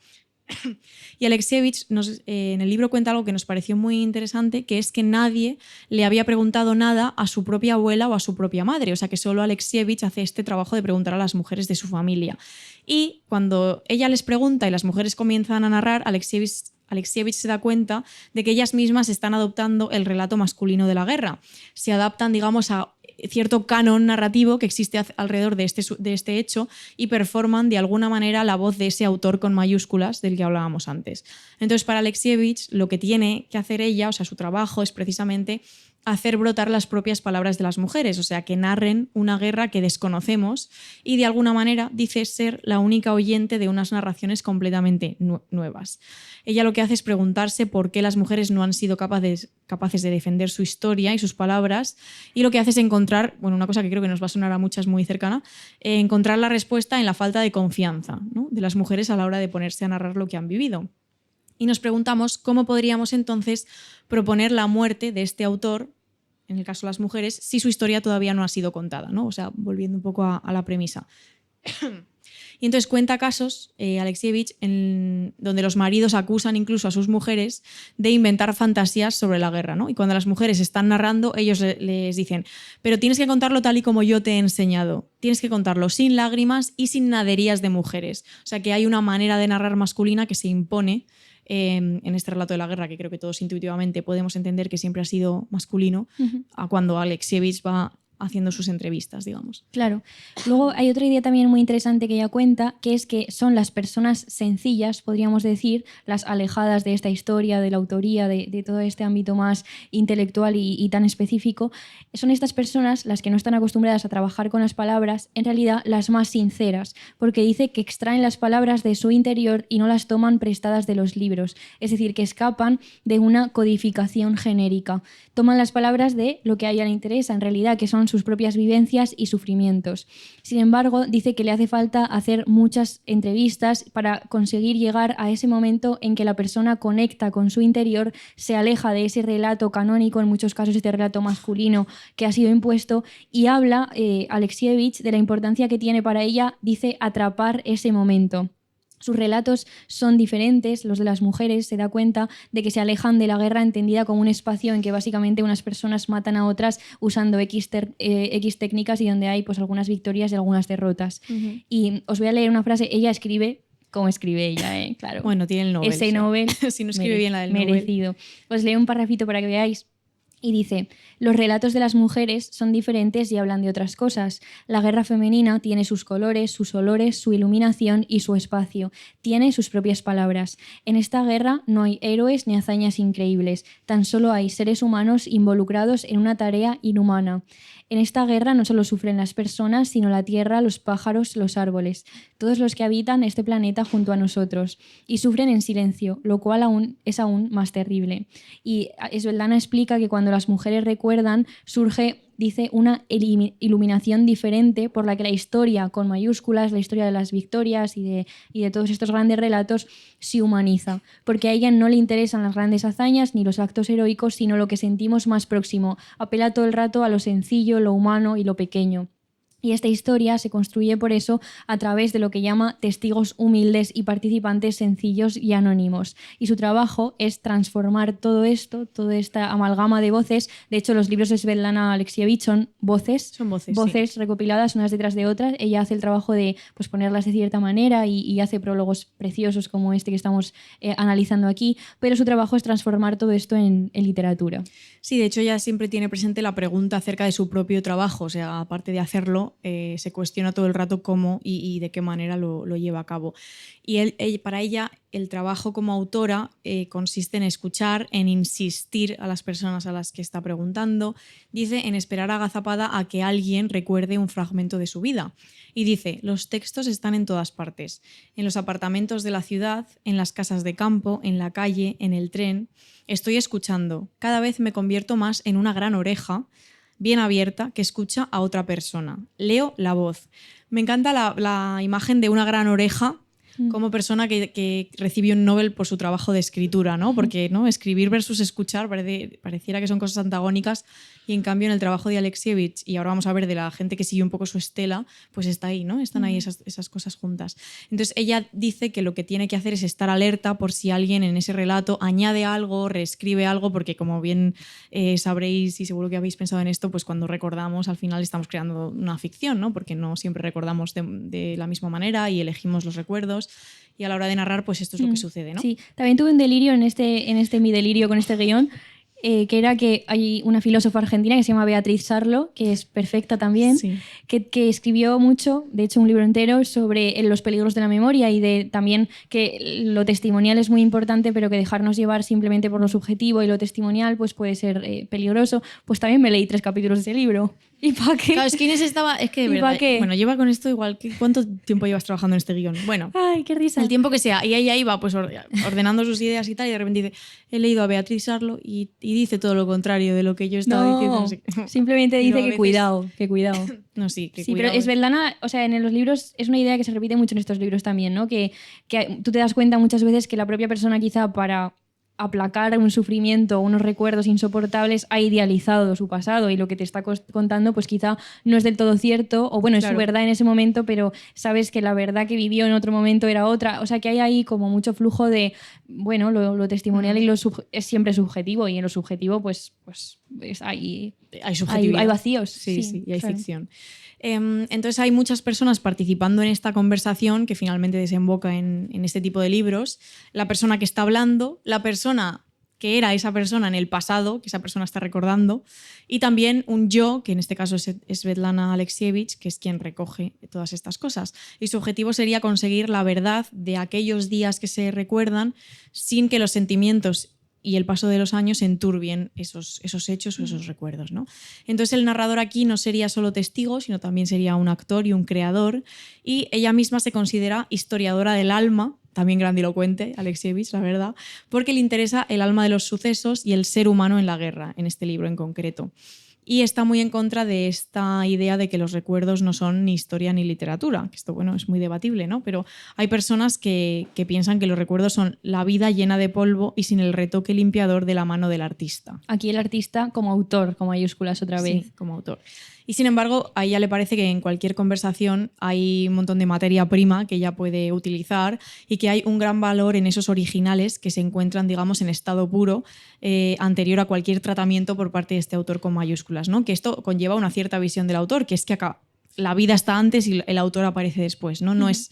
Y Alexievich en el libro cuenta algo que nos pareció muy interesante, que es que nadie le había preguntado nada a su propia abuela o a su propia madre, o sea que solo Alexievich hace este trabajo de preguntar a las mujeres de su familia. Y cuando ella les pregunta y las mujeres comienzan a narrar, Alexievich se da cuenta de que ellas mismas están adoptando el relato masculino de la guerra. Se adaptan, digamos, a cierto canon narrativo que existe alrededor de este hecho y performan de alguna manera la voz de ese autor con mayúsculas del que hablábamos antes. Entonces, para Alexievich, lo que tiene que hacer ella, o sea, su trabajo es precisamente hacer brotar las propias palabras de las mujeres, o sea, que narren una guerra que desconocemos y de alguna manera dice ser la única oyente de unas narraciones completamente nuevas. Ella lo que hace es preguntarse por qué las mujeres no han sido capaces de defender su historia y sus palabras, y lo que hace es encontrar, bueno, una cosa que creo que nos va a sonar a muchas muy cercana, encontrar la respuesta en la falta de confianza, ¿no?, de las mujeres a la hora de ponerse a narrar lo que han vivido. Y nos preguntamos cómo podríamos entonces proponer la muerte de este autor, en el caso de las mujeres, si su historia todavía no ha sido contada, ¿no? O sea, volviendo un poco a la premisa. Y entonces cuenta casos, Alexievich, donde los maridos acusan incluso a sus mujeres de inventar fantasías sobre la guerra, ¿no? Y cuando las mujeres están narrando, ellos les dicen, pero tienes que contarlo tal y como yo te he enseñado. Tienes que contarlo sin lágrimas y sin naderías de mujeres. O sea, que hay una manera de narrar masculina que se impone en este relato de la guerra, que creo que todos intuitivamente podemos entender que siempre ha sido masculino, a cuando Alexievich va haciendo sus entrevistas, digamos. Claro. Luego hay otra idea también muy interesante que ella cuenta, que es que son las personas sencillas, podríamos decir, las alejadas de esta historia, de la autoría, de todo este ámbito más intelectual y tan específico. Son estas personas las que no están acostumbradas a trabajar con las palabras, en realidad las más sinceras, porque dice que extraen las palabras de su interior y no las toman prestadas de los libros. Es decir, que escapan de una codificación genérica. Toman las palabras de lo que a ella le interesa, en realidad, que son sus propias vivencias y sufrimientos. Sin embargo, dice que le hace falta hacer muchas entrevistas para conseguir llegar a ese momento en que la persona conecta con su interior, se aleja de ese relato canónico, en muchos casos este relato masculino que ha sido impuesto, y habla Alexievich de la importancia que tiene para ella, dice, atrapar ese momento. Sus relatos son diferentes, los de las mujeres, se da cuenta de que se alejan de la guerra entendida como un espacio en que básicamente unas personas matan a otras usando X técnicas y donde hay pues algunas victorias y algunas derrotas. Y os voy a leer una frase, ella escribe, como escribe ella, claro. Bueno, tiene el Nobel. Ese Nobel si no escribe bien la del merecido. Nobel. Os leo un parrafito para que veáis. Y dice, los relatos de las mujeres son diferentes y hablan de otras cosas. La guerra femenina tiene sus colores, sus olores, su iluminación y su espacio. Tiene sus propias palabras. En esta guerra no hay héroes ni hazañas increíbles. Tan solo hay seres humanos involucrados en una tarea inhumana. En esta guerra no solo sufren las personas, sino la tierra, los pájaros, los árboles, todos los que habitan este planeta junto a nosotros, y sufren en silencio, lo cual es aún más terrible. Y Svetlana explica que cuando las mujeres recuerdan, surge, dice, una iluminación diferente por la que la historia, con mayúsculas, la historia de las victorias y de todos estos grandes relatos, se humaniza, porque a ella no le interesan las grandes hazañas ni los actos heroicos, sino lo que sentimos más próximo. Apela todo el rato a lo sencillo, lo humano y lo pequeño. Y esta historia se construye por eso a través de lo que llama testigos humildes y participantes sencillos y anónimos. Y su trabajo es transformar todo esto, toda esta amalgama de voces. De hecho, los libros de Svetlana Alexievich son voces. Son voces, sí. Recopiladas unas detrás de otras. Ella hace el trabajo de pues, ponerlas de cierta manera y hace prólogos preciosos como este que estamos analizando aquí. Pero su trabajo es transformar todo esto en literatura. Sí, de hecho ella siempre tiene presente la pregunta acerca de su propio trabajo, o sea, aparte de hacerlo, se cuestiona todo el rato cómo y de qué manera lo lleva a cabo. Y para ella el trabajo como autora consiste en escuchar, en insistir a las personas a las que está preguntando, dice en esperar agazapada a que alguien recuerde un fragmento de su vida. Y dice, los textos están en todas partes, en los apartamentos de la ciudad, en las casas de campo, en la calle, en el tren. Estoy escuchando, cada vez me convierto más en una gran oreja, bien abierta, que escucha a otra persona. Leo la voz. Me encanta la imagen de una gran oreja como persona que recibió un Nobel por su trabajo de escritura, ¿no? Porque ¿no? Escribir versus escuchar pareciera que son cosas antagónicas y en cambio en el trabajo de Alexievich, y ahora vamos a ver de la gente que sigue un poco su estela, pues está ahí, ¿no? Están ahí esas cosas juntas. Entonces ella dice que lo que tiene que hacer es estar alerta por si alguien en ese relato añade algo, reescribe algo, porque como bien sabréis y seguro que habéis pensado en esto, pues cuando recordamos al final estamos creando una ficción, ¿no? Porque no siempre recordamos de la misma manera y elegimos los recuerdos. Y a la hora de narrar, pues esto es lo que sucede, ¿no? Sí, también tuve un delirio en mi delirio con este guión, que era que hay una filósofa argentina que se llama Beatriz Sarlo, que es perfecta también, Sí. que escribió mucho, de hecho un libro entero, sobre los peligros de la memoria y de también que lo testimonial es muy importante, pero que dejarnos llevar simplemente por lo subjetivo y lo testimonial pues puede ser peligroso. Pues también me leí 3 capítulos de ese libro. ¿Y para qué? Claro, es que Inés estaba... Es que de ¿Y verdad... pa' qué? Bueno, lleva con esto igual... ¿Cuánto tiempo llevas trabajando en este guión? Bueno... Ay, qué risa. El tiempo que sea. Y ella iba pues ordenando sus ideas y tal, y de repente dice, he leído a Beatriz Sarlo y dice todo lo contrario de lo que yo estaba diciendo. No sé qué. Simplemente dice Pero a que veces- cuidado, que cuidado. No, sí, que Sí, cuidado. pero Svetlana, o sea, en los libros es una idea que se repite mucho en estos libros también, ¿no? Que tú te das cuenta muchas veces que la propia persona quizá para aplacar un sufrimiento o unos recuerdos insoportables ha idealizado su pasado y lo que te está contando pues quizá no es del todo cierto o bueno, es su Claro. verdad en ese momento, pero sabes que la verdad que vivió en otro momento era otra. O sea, que hay ahí como mucho flujo de, bueno, lo testimonial y es siempre subjetivo y en lo subjetivo pues hay subjetividad. hay vacíos. Sí, y hay claro. ficción. Entonces hay muchas personas participando en esta conversación que finalmente desemboca en este tipo de libros. La persona que está hablando, la persona que era esa persona en el pasado, que esa persona está recordando, y también un yo, que en este caso es Svetlana Alexievich, que es quien recoge todas estas cosas. Y su objetivo sería conseguir la verdad de aquellos días que se recuerdan sin que los sentimientos y el paso de los años enturbien esos hechos o esos recuerdos, ¿no? Entonces el narrador aquí no sería solo testigo, sino también sería un actor y un creador, y ella misma se considera historiadora del alma, también grandilocuente, Alexievich, la verdad, porque le interesa el alma de los sucesos y el ser humano en la guerra, en este libro en concreto. Y está muy en contra de esta idea de que los recuerdos no son ni historia ni literatura, que esto bueno, es muy debatible, ¿no? Pero hay personas que piensan que los recuerdos son la vida llena de polvo y sin el retoque limpiador de la mano del artista. Aquí el artista como autor, con mayúsculas otra vez. Sí, como autor. Y sin embargo, a ella le parece que en cualquier conversación hay un montón de materia prima que ella puede utilizar y que hay un gran valor en esos originales que se encuentran, digamos, en estado puro, anterior a cualquier tratamiento por parte de este autor con mayúsculas, ¿no? Que esto conlleva una cierta visión del autor, que es que acá la vida está antes y el autor aparece después, ¿no? No es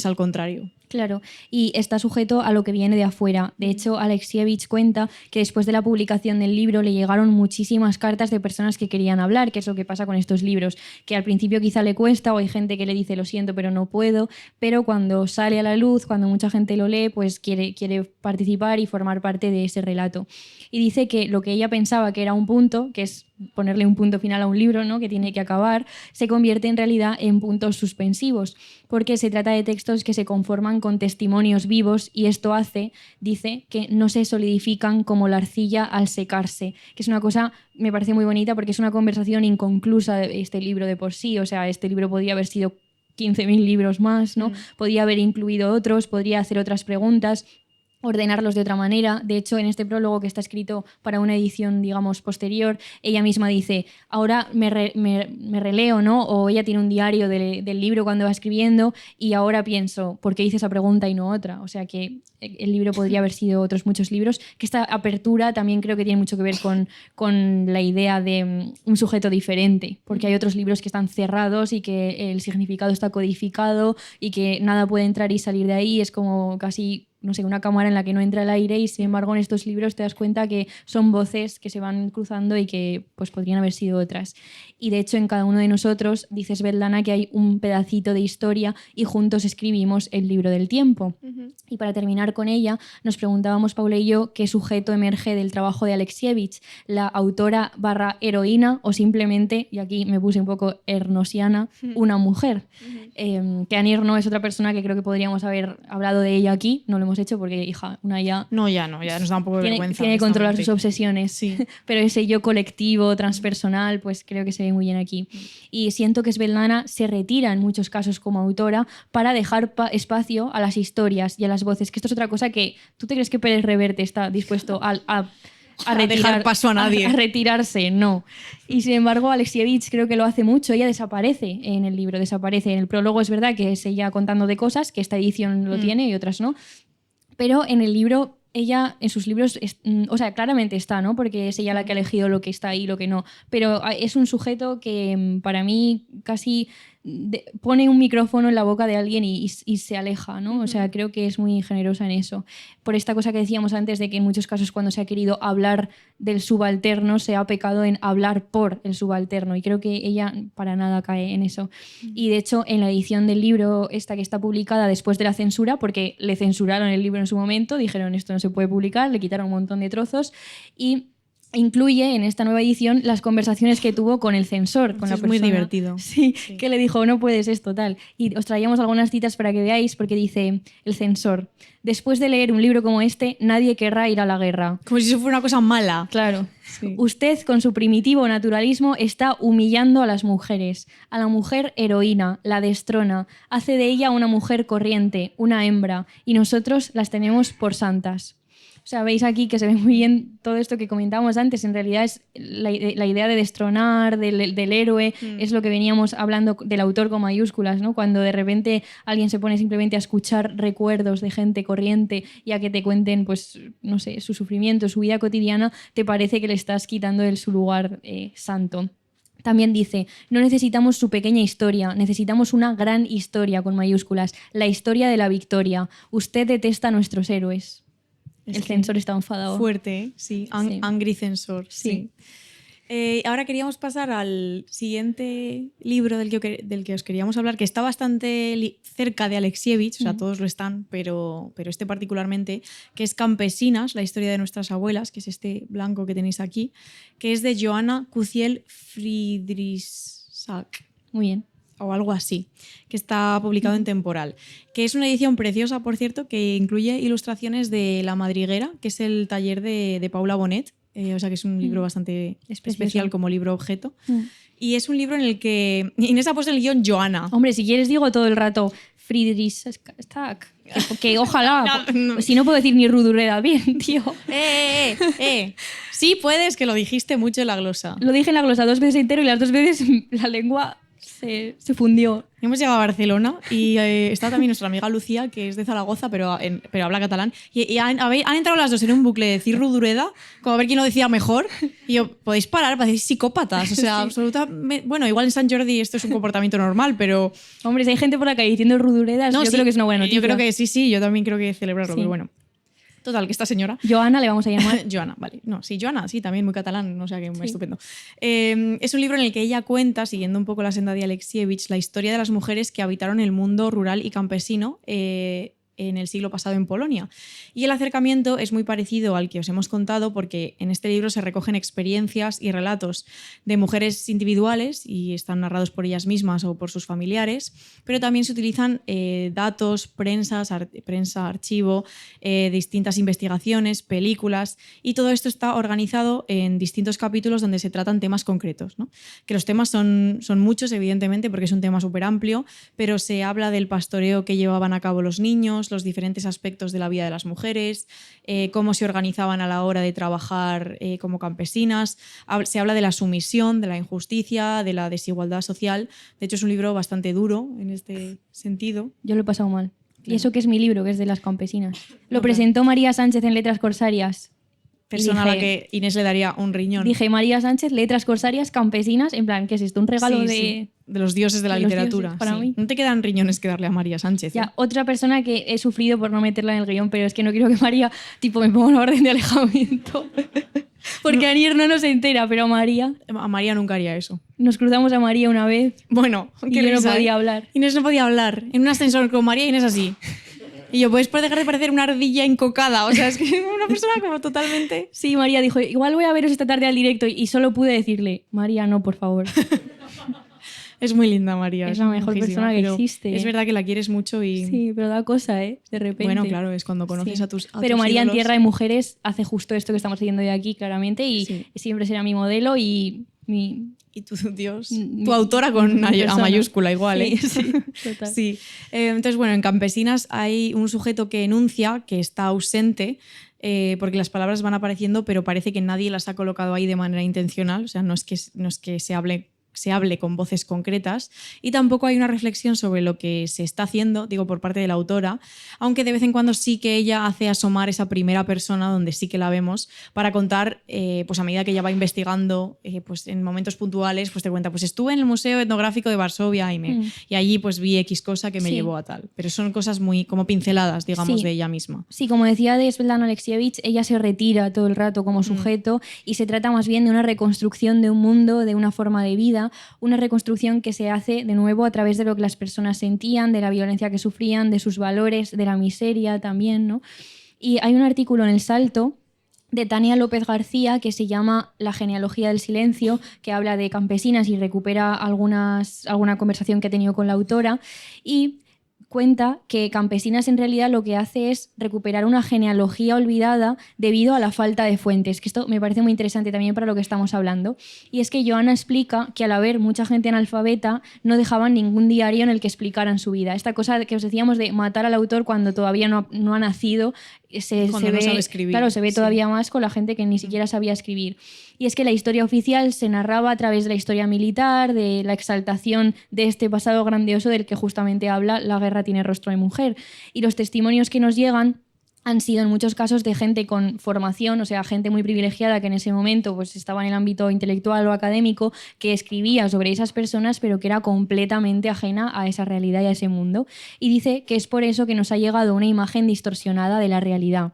al contrario. Claro, y está sujeto a lo que viene de afuera. De hecho, Alexievich cuenta que después de la publicación del libro le llegaron muchísimas cartas de personas que querían hablar, que es lo que pasa con estos libros, que al principio quizá le cuesta o hay gente que le dice lo siento pero no puedo, pero cuando sale a la luz, cuando mucha gente lo lee, pues quiere participar y formar parte de ese relato. Y dice que lo que ella pensaba que era un punto, que es ponerle un punto final a un libro, ¿no? Que tiene que acabar, se convierte en realidad en puntos suspensivos, porque se trata de textos que se conforman con testimonios vivos y esto hace, dice, que no se solidifican como la arcilla al secarse, que es una cosa, me parece muy bonita porque es una conversación inconclusa de este libro de por sí, o sea, este libro podría haber sido 15.000 libros más, ¿no? Podría haber incluido otros, podría hacer otras preguntas. ordenarlos de otra manera. De hecho, en este prólogo que está escrito para una edición, digamos, posterior, ella misma dice, ahora me releo, ¿no? O ella tiene un diario del libro cuando va escribiendo y ahora pienso, ¿por qué hice esa pregunta y no otra? O sea que el libro podría haber sido otros muchos libros, que esta apertura también creo que tiene mucho que ver con la idea de un sujeto diferente, porque hay otros libros que están cerrados y que el significado está codificado y que nada puede entrar y salir de ahí, es como casi, no sé, una cámara en la que no entra el aire, y sin embargo en estos libros te das cuenta que son voces que se van cruzando y que pues podrían haber sido otras. Y de hecho en cada uno de nosotros, dice Svetlana, que hay un pedacito de historia y juntos escribimos el libro del tiempo. Y para terminar con ella, nos preguntábamos, Paula y yo, qué sujeto emerge del trabajo de Alexievich, la autora / heroína o simplemente, y aquí me puse un poco ernosiana, una mujer. Que Annie Ernaux es otra persona que creo que podríamos haber hablado de ella aquí, no lo hemos hecho porque, hija, una ya... No, ya nos da un poco de vergüenza. Tiene que controlar sus obsesiones, sí. Pero ese yo colectivo, transpersonal, pues creo que se ve muy bien aquí. Y siento que Svetlana se retira en muchos casos como autora para dejar espacio a las historias y a las voces, que esto es otra cosa que... ¿Tú te crees que Pérez Reverte está dispuesto a dejar paso a nadie? A retirarse, no. Y sin embargo, Alexievich creo que lo hace mucho. Ella desaparece en el libro, desaparece. En el prólogo es verdad que es ella contando de cosas, que esta edición lo tiene y otras no. Pero en el libro, ella, en sus libros, o sea, claramente está, ¿no? Porque es ella la que ha elegido lo que está ahí y lo que no. Pero es un sujeto que para mí casi pone un micrófono en la boca de alguien y se aleja, ¿no? O sea, creo que es muy generosa en eso. Por esta cosa que decíamos antes de que en muchos casos cuando se ha querido hablar del subalterno se ha pecado en hablar por el subalterno, y creo que ella para nada cae en eso. Y de hecho en la edición del libro esta que está publicada después de la censura, porque le censuraron el libro en su momento, dijeron esto no se puede publicar, le quitaron un montón de trozos, y incluye en esta nueva edición las conversaciones que tuvo con el censor, con la persona. Es muy divertido. Sí, que le dijo, no puedes esto, tal. Y os traíamos algunas citas para que veáis, porque dice el censor, después de leer un libro como este, nadie querrá ir a la guerra. Como si eso fuera una cosa mala. Claro. Sí. Usted, con su primitivo naturalismo, está humillando a las mujeres. A la mujer heroína, la destrona, hace de ella una mujer corriente, una hembra, y nosotros las tenemos por santas. O sea, veis aquí que se ve muy bien todo esto que comentábamos antes. En realidad es la idea de destronar, del héroe, es lo que veníamos hablando del autor con mayúsculas, ¿no? Cuando de repente alguien se pone simplemente a escuchar recuerdos de gente corriente y a que te cuenten, pues, no sé, su sufrimiento, su vida cotidiana, te parece que le estás quitando su lugar santo. También dice, no necesitamos su pequeña historia, necesitamos una gran historia con mayúsculas, la historia de la victoria. Usted detesta a nuestros héroes. El censor está enfadado. Fuerte, ¿eh? Sí. Sí. Angry censor. Sí. Ahora queríamos pasar al siguiente libro del que os queríamos hablar, que está bastante cerca de Alexievich, o sea, todos lo están, pero este particularmente, que es Campesinas, la historia de nuestras abuelas, que es este blanco que tenéis aquí, que es de Johanna Kuciel-Friedrichsack. Muy bien. O algo así, que está publicado en Temporal, que es una edición preciosa, por cierto, que incluye ilustraciones de La Madriguera, que es el taller de Paula Bonet, o sea que es un libro bastante especial como libro objeto. Y es un libro en el que Inés ha puesto el guión Johanna. Hombre, si quieres digo todo el rato Friedrichsack, que ojalá, No. si no puedo decir ni Rudureda bien, tío. Sí puedes, que lo dijiste mucho en la glosa. Lo dije en la glosa 2 veces entero y las 2 veces la lengua se fundió. Hemos llegado a Barcelona y está también nuestra amiga Lucía, que es de Zaragoza, pero habla catalán. Y han entrado las dos en un bucle de decir Rudureda, como a ver quién lo decía mejor. Y yo, podéis parar, parecéis psicópatas. O sea, absolutamente. Bueno, igual en Sant Jordi esto es un comportamiento normal, pero. Hombre, si hay gente por la calle diciendo Ruduredas, yo creo que es una buena noticia. Yo creo que sí, yo también creo que celebrarlo, pero bueno. Total, que esta señora... Johanna le vamos a llamar. Johanna, vale. No, sí, Johanna, sí, también muy catalán, o sea que estupendo. Es un libro en el que ella cuenta, siguiendo un poco la senda de Alexievich, la historia de las mujeres que habitaron el mundo rural y campesino en el siglo pasado en Polonia. Y el acercamiento es muy parecido al que os hemos contado, porque en este libro se recogen experiencias y relatos de mujeres individuales y están narrados por ellas mismas o por sus familiares, pero también se utilizan datos, prensa, archivo, distintas investigaciones, películas, y todo esto está organizado en distintos capítulos donde se tratan temas concretos, ¿no? Que los temas son muchos, evidentemente, porque es un tema súper amplio, pero se habla del pastoreo que llevaban a cabo los niños, los diferentes aspectos de la vida de las mujeres, cómo se organizaban a la hora de trabajar como campesinas. Se habla de la sumisión, de la injusticia, de la desigualdad social. De hecho, es un libro bastante duro en este sentido. Yo lo he pasado mal. Claro. Y eso que es mi libro, que es de las campesinas. Lo presentó María Sánchez en Letras Corsarias. Persona a la que Inés le daría un riñón. Dije, María Sánchez, Letras Corsarias, campesinas, en plan, ¿qué es esto? Un regalo de los dioses de la literatura. Dioses, para mí. No te quedan riñones que darle a María Sánchez. Ya, otra persona que he sufrido por no meterla en el guión, pero es que no quiero que María, tipo, me ponga una orden de alejamiento. Porque Anier no nos entera, pero María... A María nunca haría eso. Nos cruzamos a María una vez. Bueno, y yo no podía hablar. Inés no podía hablar. En un ascensor con María, Inés así. Y yo, ¿puedes dejar de parecer una ardilla encocada? O sea, es que una persona como totalmente... Sí, María dijo, igual voy a veros esta tarde al directo. Y solo pude decirle, María, no, por favor. Es muy linda, María. Es la mejor persona que existe. Es verdad que la quieres mucho y... Sí, pero da cosa, ¿eh? De repente. Bueno, claro, es cuando conoces a tus Pero María ídolos. en Tierra de Mujeres hace justo esto que estamos haciendo hoy aquí, claramente. Y siempre será mi modelo y mi... Y tu Dios, tu autora con A mayúscula igual, ¿eh? Sí, sí, total. Sí. Entonces, bueno, en Campesinas hay un sujeto que enuncia que está ausente porque las palabras van apareciendo, pero parece que nadie las ha colocado ahí de manera intencional. O sea, no es que se hable con voces concretas, y tampoco hay una reflexión sobre lo que se está haciendo, digo, por parte de la autora, aunque de vez en cuando sí que ella hace asomar esa primera persona donde sí que la vemos para contar, pues a medida que ella va investigando, pues en momentos puntuales, pues te cuenta, pues estuve en el Museo Etnográfico de Varsovia y allí pues vi X cosa que me llevó a tal. Pero son cosas muy como pinceladas, digamos, de ella misma. Sí, como decía de Svetlana Alexievich, ella se retira todo el rato como sujeto y se trata más bien de una reconstrucción de un mundo, de una forma de vida, una reconstrucción que se hace de nuevo a través de lo que las personas sentían, de la violencia que sufrían, de sus valores, de la miseria también, ¿no? Y hay un artículo en El Salto de Tania López García que se llama La genealogía del silencio, que habla de campesinas y recupera alguna conversación que he tenido con la autora, y cuenta que Campesinas en realidad lo que hace es recuperar una genealogía olvidada debido a la falta de fuentes, que esto me parece muy interesante también para lo que estamos hablando. Y es que Joana explica que al haber mucha gente analfabeta no dejaban ningún diario en el que explicaran su vida. Esta cosa que os decíamos de matar al autor cuando todavía no ha nacido, se ve todavía más con la gente que ni siquiera sabía escribir. Y es que la historia oficial se narraba a través de la historia militar, de la exaltación de este pasado grandioso del que justamente habla La guerra tiene rostro de mujer. Y los testimonios que nos llegan han sido en muchos casos de gente con formación, o sea, gente muy privilegiada que en ese momento pues, estaba en el ámbito intelectual o académico, que escribía sobre esas personas, pero que era completamente ajena a esa realidad y a ese mundo. Y dice que es por eso que nos ha llegado una imagen distorsionada de la realidad.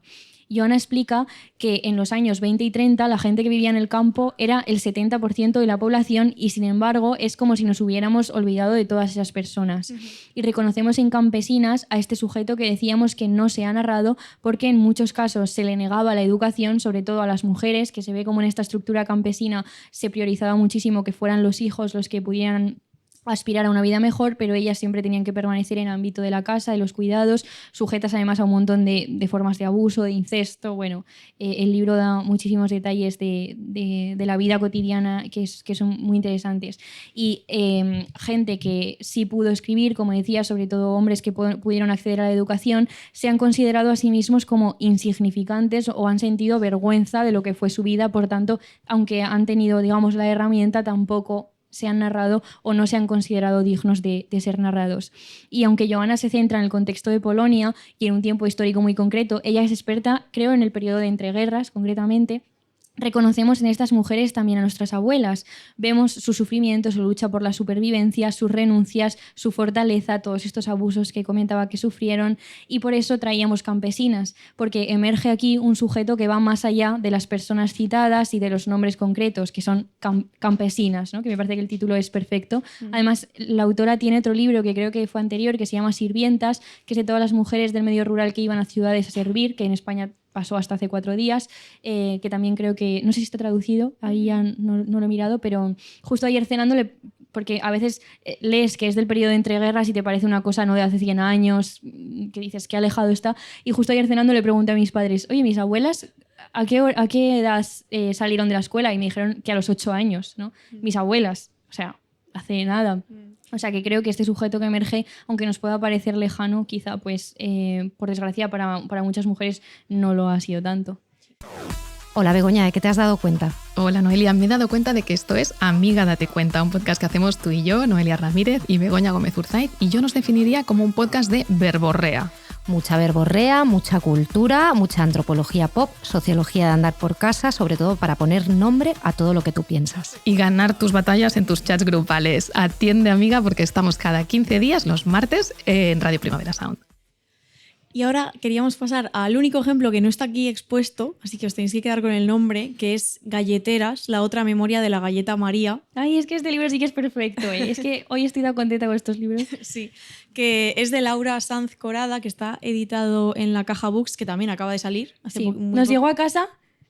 Joana explica que en los años 20 y 30 la gente que vivía en el campo era el 70% de la población y, sin embargo, es como si nos hubiéramos olvidado de todas esas personas. Y reconocemos en Campesinas a este sujeto que decíamos que no se ha narrado porque en muchos casos se le negaba la educación, sobre todo a las mujeres, que se ve como en esta estructura campesina se priorizaba muchísimo que fueran los hijos los que pudieran aspirar a una vida mejor, pero ellas siempre tenían que permanecer en el ámbito de la casa, de los cuidados, sujetas además a un montón de formas de abuso, de incesto. Bueno, el libro da muchísimos detalles de la vida cotidiana que son muy interesantes. Y gente que sí pudo escribir, como decía, sobre todo hombres que pudieron acceder a la educación, se han considerado a sí mismos como insignificantes o han sentido vergüenza de lo que fue su vida. Por tanto, aunque han tenido, digamos, la herramienta, tampoco se han narrado o no se han considerado dignos de ser narrados. Y aunque Joana se centra en el contexto de Polonia y en un tiempo histórico muy concreto, ella es experta, creo, en el periodo de entreguerras, concretamente. Reconocemos en estas mujeres también a nuestras abuelas. Vemos su sufrimiento, su lucha por la supervivencia, sus renuncias, su fortaleza, todos estos abusos que comentaba que sufrieron, y por eso traíamos Campesinas, porque emerge aquí un sujeto que va más allá de las personas citadas y de los nombres concretos, que son campesinas, ¿no? Que me parece que el título es perfecto. Además, la autora tiene otro libro que creo que fue anterior, que se llama Sirvientas, que es de todas las mujeres del medio rural que iban a ciudades a servir, que en España pasó hasta hace 4 días, que también creo que, no sé si está traducido, ahí ya no lo he mirado, pero justo ayer cenándole, porque a veces lees que es del periodo de entreguerras y te parece una cosa no de hace 100 años, que dices que alejado está, y justo ayer cenando le pregunté a mis padres, oye, mis abuelas, ¿a qué edad salieron de la escuela? Y me dijeron que a los 8 años, ¿no? Mis abuelas, o sea, hace nada. O sea que creo que este sujeto que emerge, aunque nos pueda parecer lejano, quizá pues por desgracia para muchas mujeres no lo ha sido tanto. Hola Begoña, ¿de qué te has dado cuenta? Hola Noelia, me he dado cuenta de que esto es Amiga Date Cuenta, un podcast que hacemos tú y yo, Noelia Ramírez y Begoña Gómez Urzaiz, y yo nos definiría como un podcast de verborrea. Mucha verborrea, mucha cultura, mucha antropología pop, sociología de andar por casa, sobre todo para poner nombre a todo lo que tú piensas. Y ganar tus batallas en tus chats grupales. Atiende, amiga, porque estamos cada 15 días, los martes, en Radio Primavera Sound. Y ahora queríamos pasar al único ejemplo que no está aquí expuesto, así que os tenéis que quedar con el nombre, que es Galleteras, la otra memoria de la galleta María. Ay, es que este libro sí que es perfecto, ¿eh? Es que hoy estoy tan contenta con estos libros. Sí, que es de Laura Sanz Corada, que está editado en la Caja Books, que también acaba de salir. Sí, nos llegó a casa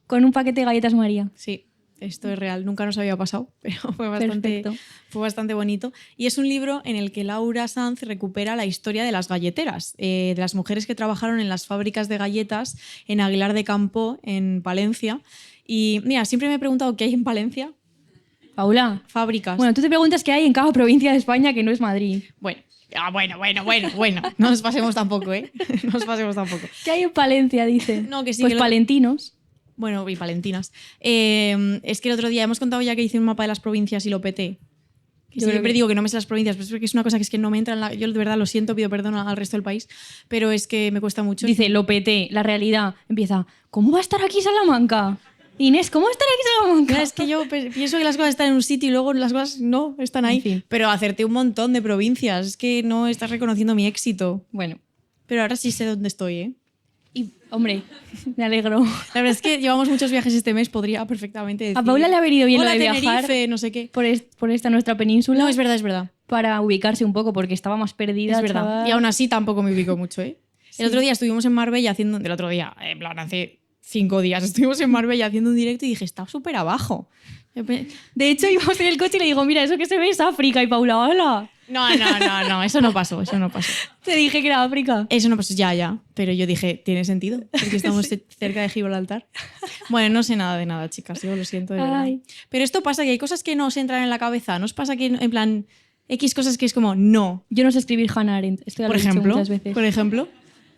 con un paquete de galletas María. Sí, esto es real, nunca nos había pasado, pero fue bastante bonito. Y es un libro en el que Laura Sanz recupera la historia de las galleteras, de las mujeres que trabajaron en las fábricas de galletas en Aguilar de Campoo, en Palencia. Y mira, siempre me he preguntado qué hay en Palencia. Paula. Fábricas. Bueno, tú te preguntas qué hay en cada provincia de España que no es Madrid. Bueno. No nos pasemos tampoco, ¿eh? No nos pasemos tampoco. ¿Qué hay en Palencia, dice? No, que sí. Pues que palentinos. Bueno, y palentinas. Es que el otro día hemos contado ya que hice un mapa de las provincias y lo peté. Yo siempre digo que no me sé las provincias, pero es porque es una cosa que es que no me entra en la... Yo de verdad lo siento, pido perdón al resto del país, pero es que me cuesta mucho. Dice, lo peté. La realidad empieza, ¿cómo va a estar aquí Salamanca? Inés, ¿cómo va a estar aquí Salamanca? Es que yo pienso que las cosas están en un sitio y luego las cosas no están ahí. En fin. Pero acerté un montón de provincias. Es que no estás reconociendo mi éxito. Bueno. Pero ahora sí sé dónde estoy, ¿eh? Y, hombre, me alegro. La verdad es que llevamos muchos viajes este mes, podría perfectamente decir. A Paula le ha venido bien Hola, lo de Tenerife, viajar no sé qué. por esta nuestra península. No, es verdad. Para ubicarse un poco, porque estaba más perdida. Es verdad. chaval. Y aún así tampoco me ubico mucho, ¿eh? Sí. El otro día estuvimos en Marbella haciendo... El otro día, en plan, hace 5 días estuvimos en Marbella haciendo un directo y dije, está súper abajo. De hecho, íbamos en el coche y le digo, mira, eso que se ve es África. Y Paula, hola. No, eso no pasó. Te dije que era África. Eso no pasó, ya. Pero yo dije, tiene sentido, porque estamos cerca de Gibraltar. Bueno, no sé nada de nada, chicas, yo lo siento de verdad. Ay. Pero esto pasa, que hay cosas que no os entran en la cabeza. ¿No os pasa que, en plan, X cosas que es como, no? Yo no sé escribir Hannah Arendt. Esto ya lo he dicho muchas veces. Por ejemplo.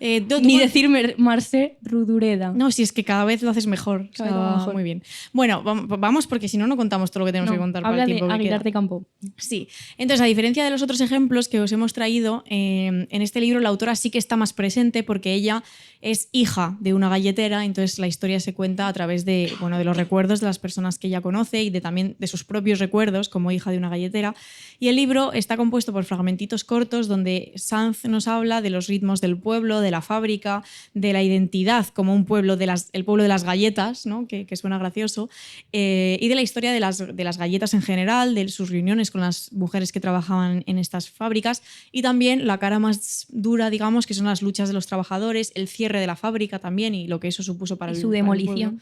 Ni decir Marcel Rudureda. No, si es que cada vez lo haces mejor. Cada vez lo hago mejor. Muy bien. Bueno, vamos porque si no, no contamos todo lo que tenemos que contar para habla el tiempo de que Aguilar queda. de Campoo. Sí. Entonces, a diferencia de los otros ejemplos que os hemos traído, en este libro la autora sí que está más presente porque ella es hija de una galletera, entonces la historia se cuenta a través de los recuerdos de las personas que ella conoce y también de sus propios recuerdos como hija de una galletera. Y el libro está compuesto por fragmentitos cortos donde Sanz nos habla de los ritmos del pueblo, de la fábrica, de la identidad como un pueblo, el pueblo de las galletas, ¿no? que suena gracioso, y de la historia de las galletas en general, de sus reuniones con las mujeres que trabajaban en estas fábricas y también la cara más dura, digamos, que son las luchas de los trabajadores, el cierre de la fábrica también y lo que eso supuso para su demolición.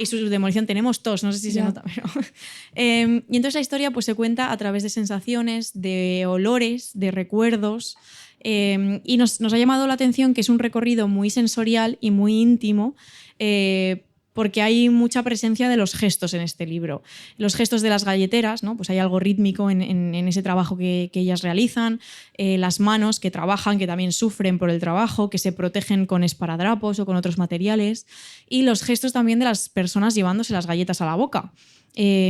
Y su demolición tenemos tos, no sé si se nota, pero... y entonces la historia pues, se cuenta a través de sensaciones, de olores, de recuerdos, y nos ha llamado la atención que es un recorrido muy sensorial y muy íntimo, porque hay mucha presencia de los gestos en este libro. Los gestos de las galleteras, ¿no? Pues hay algo rítmico en ese trabajo que ellas realizan, las manos que trabajan, que también sufren por el trabajo, que se protegen con esparadrapos o con otros materiales, y los gestos también de las personas llevándose las galletas a la boca.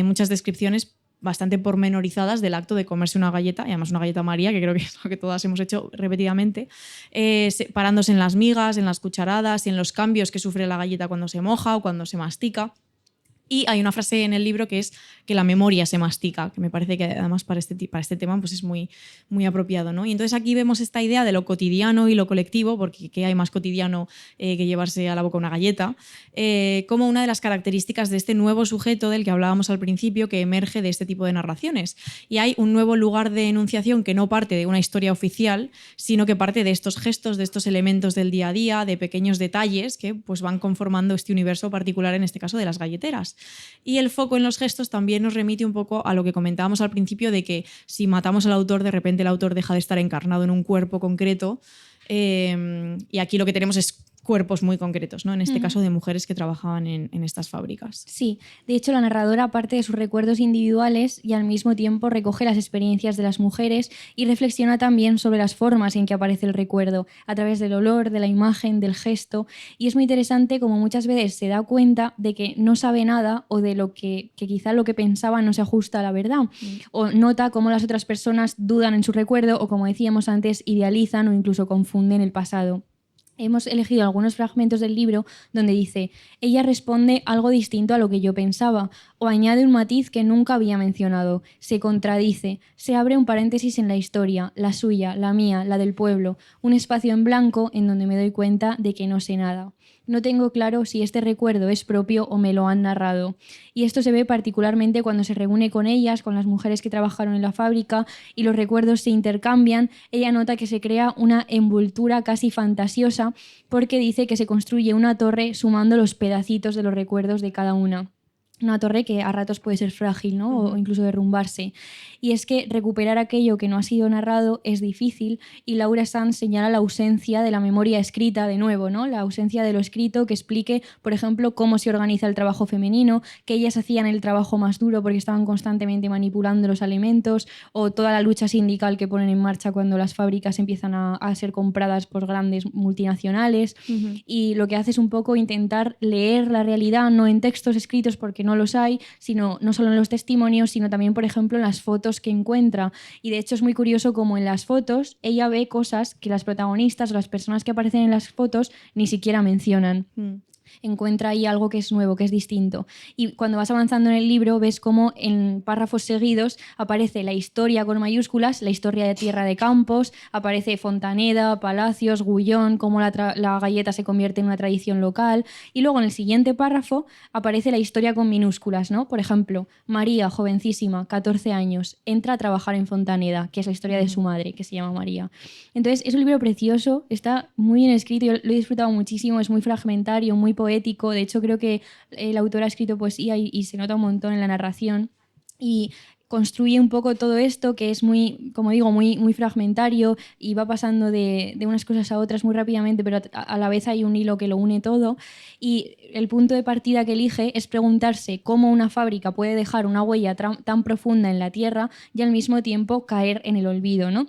Muchas descripciones bastante pormenorizadas del acto de comerse una galleta, y además una galleta María, que creo que es lo que todas hemos hecho repetidamente, parándose en las migas, en las cucharadas y en los cambios que sufre la galleta cuando se moja o cuando se mastica. Y hay una frase en el libro que es que la memoria se mastica, que me parece que además para este tema pues es muy, muy apropiado, ¿no? Y entonces aquí vemos esta idea de lo cotidiano y lo colectivo, porque ¿qué hay más cotidiano que llevarse a la boca una galleta? Como una de las características de este nuevo sujeto del que hablábamos al principio, que emerge de este tipo de narraciones. Y hay un nuevo lugar de enunciación que no parte de una historia oficial, sino que parte de estos gestos, de estos elementos del día a día, de pequeños detalles que pues, van conformando este universo particular, en este caso de las galleteras. Y el foco en los gestos también nos remite un poco a lo que comentábamos al principio de que si matamos al autor, de repente el autor deja de estar encarnado en un cuerpo concreto, y aquí lo que tenemos es cuerpos muy concretos, ¿no? En este caso de mujeres que trabajaban en estas fábricas. Sí, de hecho la narradora parte de sus recuerdos individuales y al mismo tiempo recoge las experiencias de las mujeres y reflexiona también sobre las formas en que aparece el recuerdo, a través del olor, de la imagen, del gesto, y es muy interesante como muchas veces se da cuenta de que no sabe nada o de lo que quizá lo que pensaba no se ajusta a la verdad, o nota cómo las otras personas dudan en su recuerdo o, como decíamos antes, idealizan o incluso confunden el pasado. Hemos elegido algunos fragmentos del libro donde dice: ella responde algo distinto a lo que yo pensaba, o añade un matiz que nunca había mencionado, se contradice, se abre un paréntesis en la historia, la suya, la mía, la del pueblo, un espacio en blanco en donde me doy cuenta de que no sé nada. No tengo claro si este recuerdo es propio o me lo han narrado. Y esto se ve particularmente cuando se reúne con ellas, con las mujeres que trabajaron en la fábrica, y los recuerdos se intercambian. Ella nota que se crea una envoltura casi fantasiosa porque dice que se construye una torre sumando los pedacitos de los recuerdos de cada una. Una torre que a ratos puede ser frágil, ¿no? O incluso derrumbarse. Y es que recuperar aquello que no ha sido narrado es difícil, y Laura Sanz señala la ausencia de la memoria escrita de nuevo, ¿no? La ausencia de lo escrito que explique, por ejemplo, cómo se organiza el trabajo femenino, que ellas hacían el trabajo más duro porque estaban constantemente manipulando los alimentos, o toda la lucha sindical que ponen en marcha cuando las fábricas empiezan a ser compradas por grandes multinacionales. Y lo que hace es un poco intentar leer la realidad, no en textos escritos porque no los hay, sino no solo en los testimonios, sino también, por ejemplo, en las fotos que encuentra. Y de hecho es muy curioso como en las fotos ella ve cosas que las protagonistas o las personas que aparecen en las fotos ni siquiera mencionan. Encuentra ahí algo que es nuevo, que es distinto. Y cuando vas avanzando en el libro ves cómo en párrafos seguidos aparece la historia con mayúsculas, la historia de Tierra de Campos, aparece Fontaneda, Palacios, Gullón, cómo la galleta se convierte en una tradición local, y luego en el siguiente párrafo aparece la historia con minúsculas, ¿no? Por ejemplo, María, jovencísima, 14 años, entra a trabajar en Fontaneda, que es la historia de su madre, que se llama María. Entonces es un libro precioso, está muy bien escrito, yo lo he disfrutado muchísimo, es muy fragmentario, muy poético. De hecho, creo que el autor ha escrito poesía y se nota un montón en la narración, y construye un poco todo esto que es muy, como digo, muy fragmentario, y va pasando de unas cosas a otras muy rápidamente, pero a la vez hay un hilo que lo une todo. Y el punto de partida que elige es preguntarse cómo una fábrica puede dejar una huella tan profunda en la tierra y al mismo tiempo caer en el olvido, ¿no?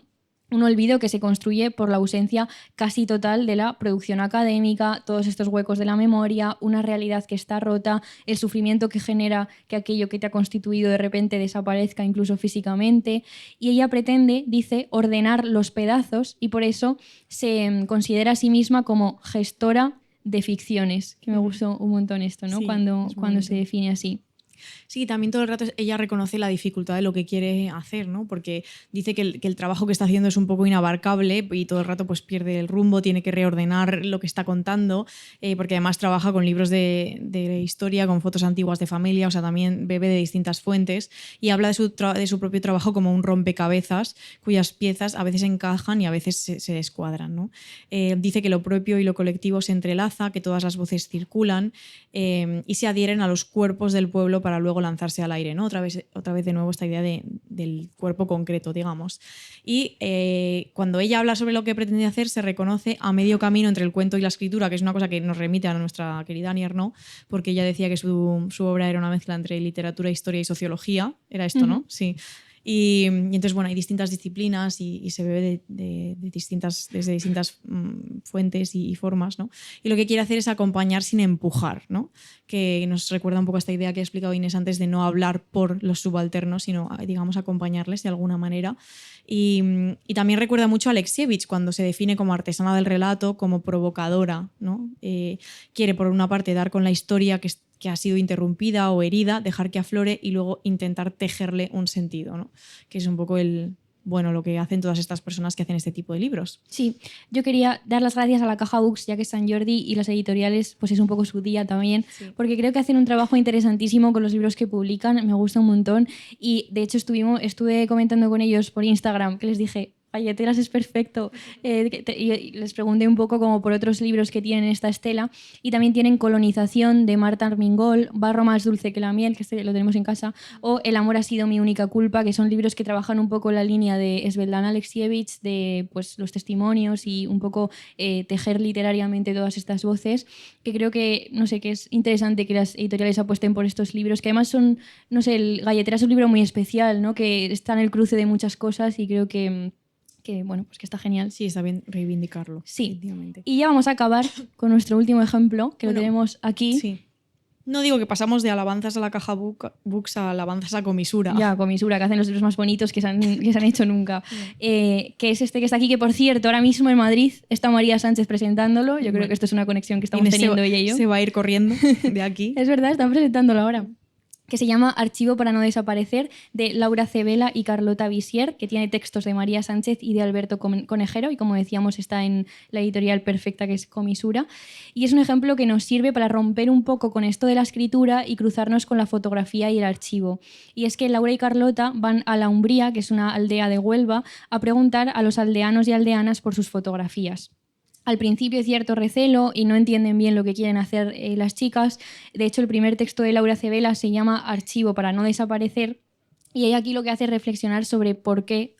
Un olvido que se construye por la ausencia casi total de la producción académica, todos estos huecos de la memoria, una realidad que está rota, el sufrimiento que genera que aquello que te ha constituido de repente desaparezca incluso físicamente. Y ella pretende, dice, ordenar los pedazos, y por eso se considera a sí misma como gestora de ficciones, que me gustó un montón esto, ¿no? Sí, cuando se define así. Sí, también todo el rato ella reconoce la dificultad de lo que quiere hacer, ¿no? Porque dice que el trabajo que está haciendo es un poco inabarcable y todo el rato pues pierde el rumbo, tiene que reordenar lo que está contando, porque además trabaja con libros de historia, con fotos antiguas de familia, o sea, también bebe de distintas fuentes, y habla de su propio trabajo como un rompecabezas cuyas piezas a veces encajan y a veces se descuadran, ¿no? Dice que lo propio y lo colectivo se entrelaza, que todas las voces circulan y se adhieren a los cuerpos del pueblo para luego lanzarse al aire, ¿no? Otra vez de nuevo esta idea del cuerpo concreto, digamos. Y cuando ella habla sobre lo que pretende hacer, se reconoce a medio camino entre el cuento y la escritura, que es una cosa que nos remite a nuestra querida Annie Ernaux, porque ella decía que su obra era una mezcla entre literatura, historia y sociología. Era esto, ¿no? Sí. Y entonces, bueno, hay distintas disciplinas y se bebe desde distintas fuentes y formas, ¿no? Y lo que quiere hacer es acompañar sin empujar, ¿no? Que nos recuerda un poco a esta idea que ha explicado Inés antes de no hablar por los subalternos, sino, digamos, acompañarles de alguna manera. Y también recuerda mucho a Alexievich cuando se define como artesana del relato, como provocadora, ¿no? Quiere, por una parte, dar con la historia que ha sido interrumpida o herida, dejar que aflore y luego intentar tejerle un sentido, ¿no? Que es un poco lo que hacen todas estas personas que hacen este tipo de libros. Sí, yo quería dar las gracias a la Caja Books, ya que Sant Jordi y las editoriales pues es un poco su día también, sí, porque creo que hacen un trabajo interesantísimo con los libros que publican, me gusta un montón, y de hecho estuve comentando con ellos por Instagram, que les dije, galleteras es perfecto. Y les pregunté un poco como por otros libros que tienen esta estela, y también tienen Colonización de Marta Armengol, Barro más dulce que la miel, que este lo tenemos en casa, o El amor ha sido mi única culpa, que son libros que trabajan un poco la línea de Svetlana Alexievich, de pues, los testimonios y un poco tejer literariamente todas estas voces, que creo que, no sé, que es interesante que las editoriales apuesten por estos libros, que además son, no sé, el Galletera es un libro muy especial, ¿no? Que está en el cruce de muchas cosas y creo que bueno, pues que está genial. Sí, está bien reivindicarlo. Sí. Y ya vamos a acabar con nuestro último ejemplo, que lo tenemos aquí. Sí. No digo que pasamos de alabanzas a la caja books a alabanzas a Comisura. Ya, Comisura, que hacen los libros más bonitos que se han hecho nunca. Que es este que está aquí, que por cierto, ahora mismo en Madrid está María Sánchez presentándolo. Yo creo que esto es una conexión que estamos teniendo ella y yo. Se va a ir corriendo de aquí. Es verdad, están presentándolo ahora. Que se llama Archivo para no desaparecer, de Laura Cebela y Carlota Visier, que tiene textos de María Sánchez y de Alberto Conejero, y como decíamos está en la editorial perfecta que es Comisura. Y es un ejemplo que nos sirve para romper un poco con esto de la escritura y cruzarnos con la fotografía y el archivo. Y es que Laura y Carlota van a La Umbría, que es una aldea de Huelva, a preguntar a los aldeanos y aldeanas por sus fotografías. Al principio hay cierto recelo y no entienden bien lo que quieren hacer las chicas. De hecho, el primer texto de Laura Cebela se llama Archivo para no desaparecer, y ella aquí lo que hace es reflexionar sobre por qué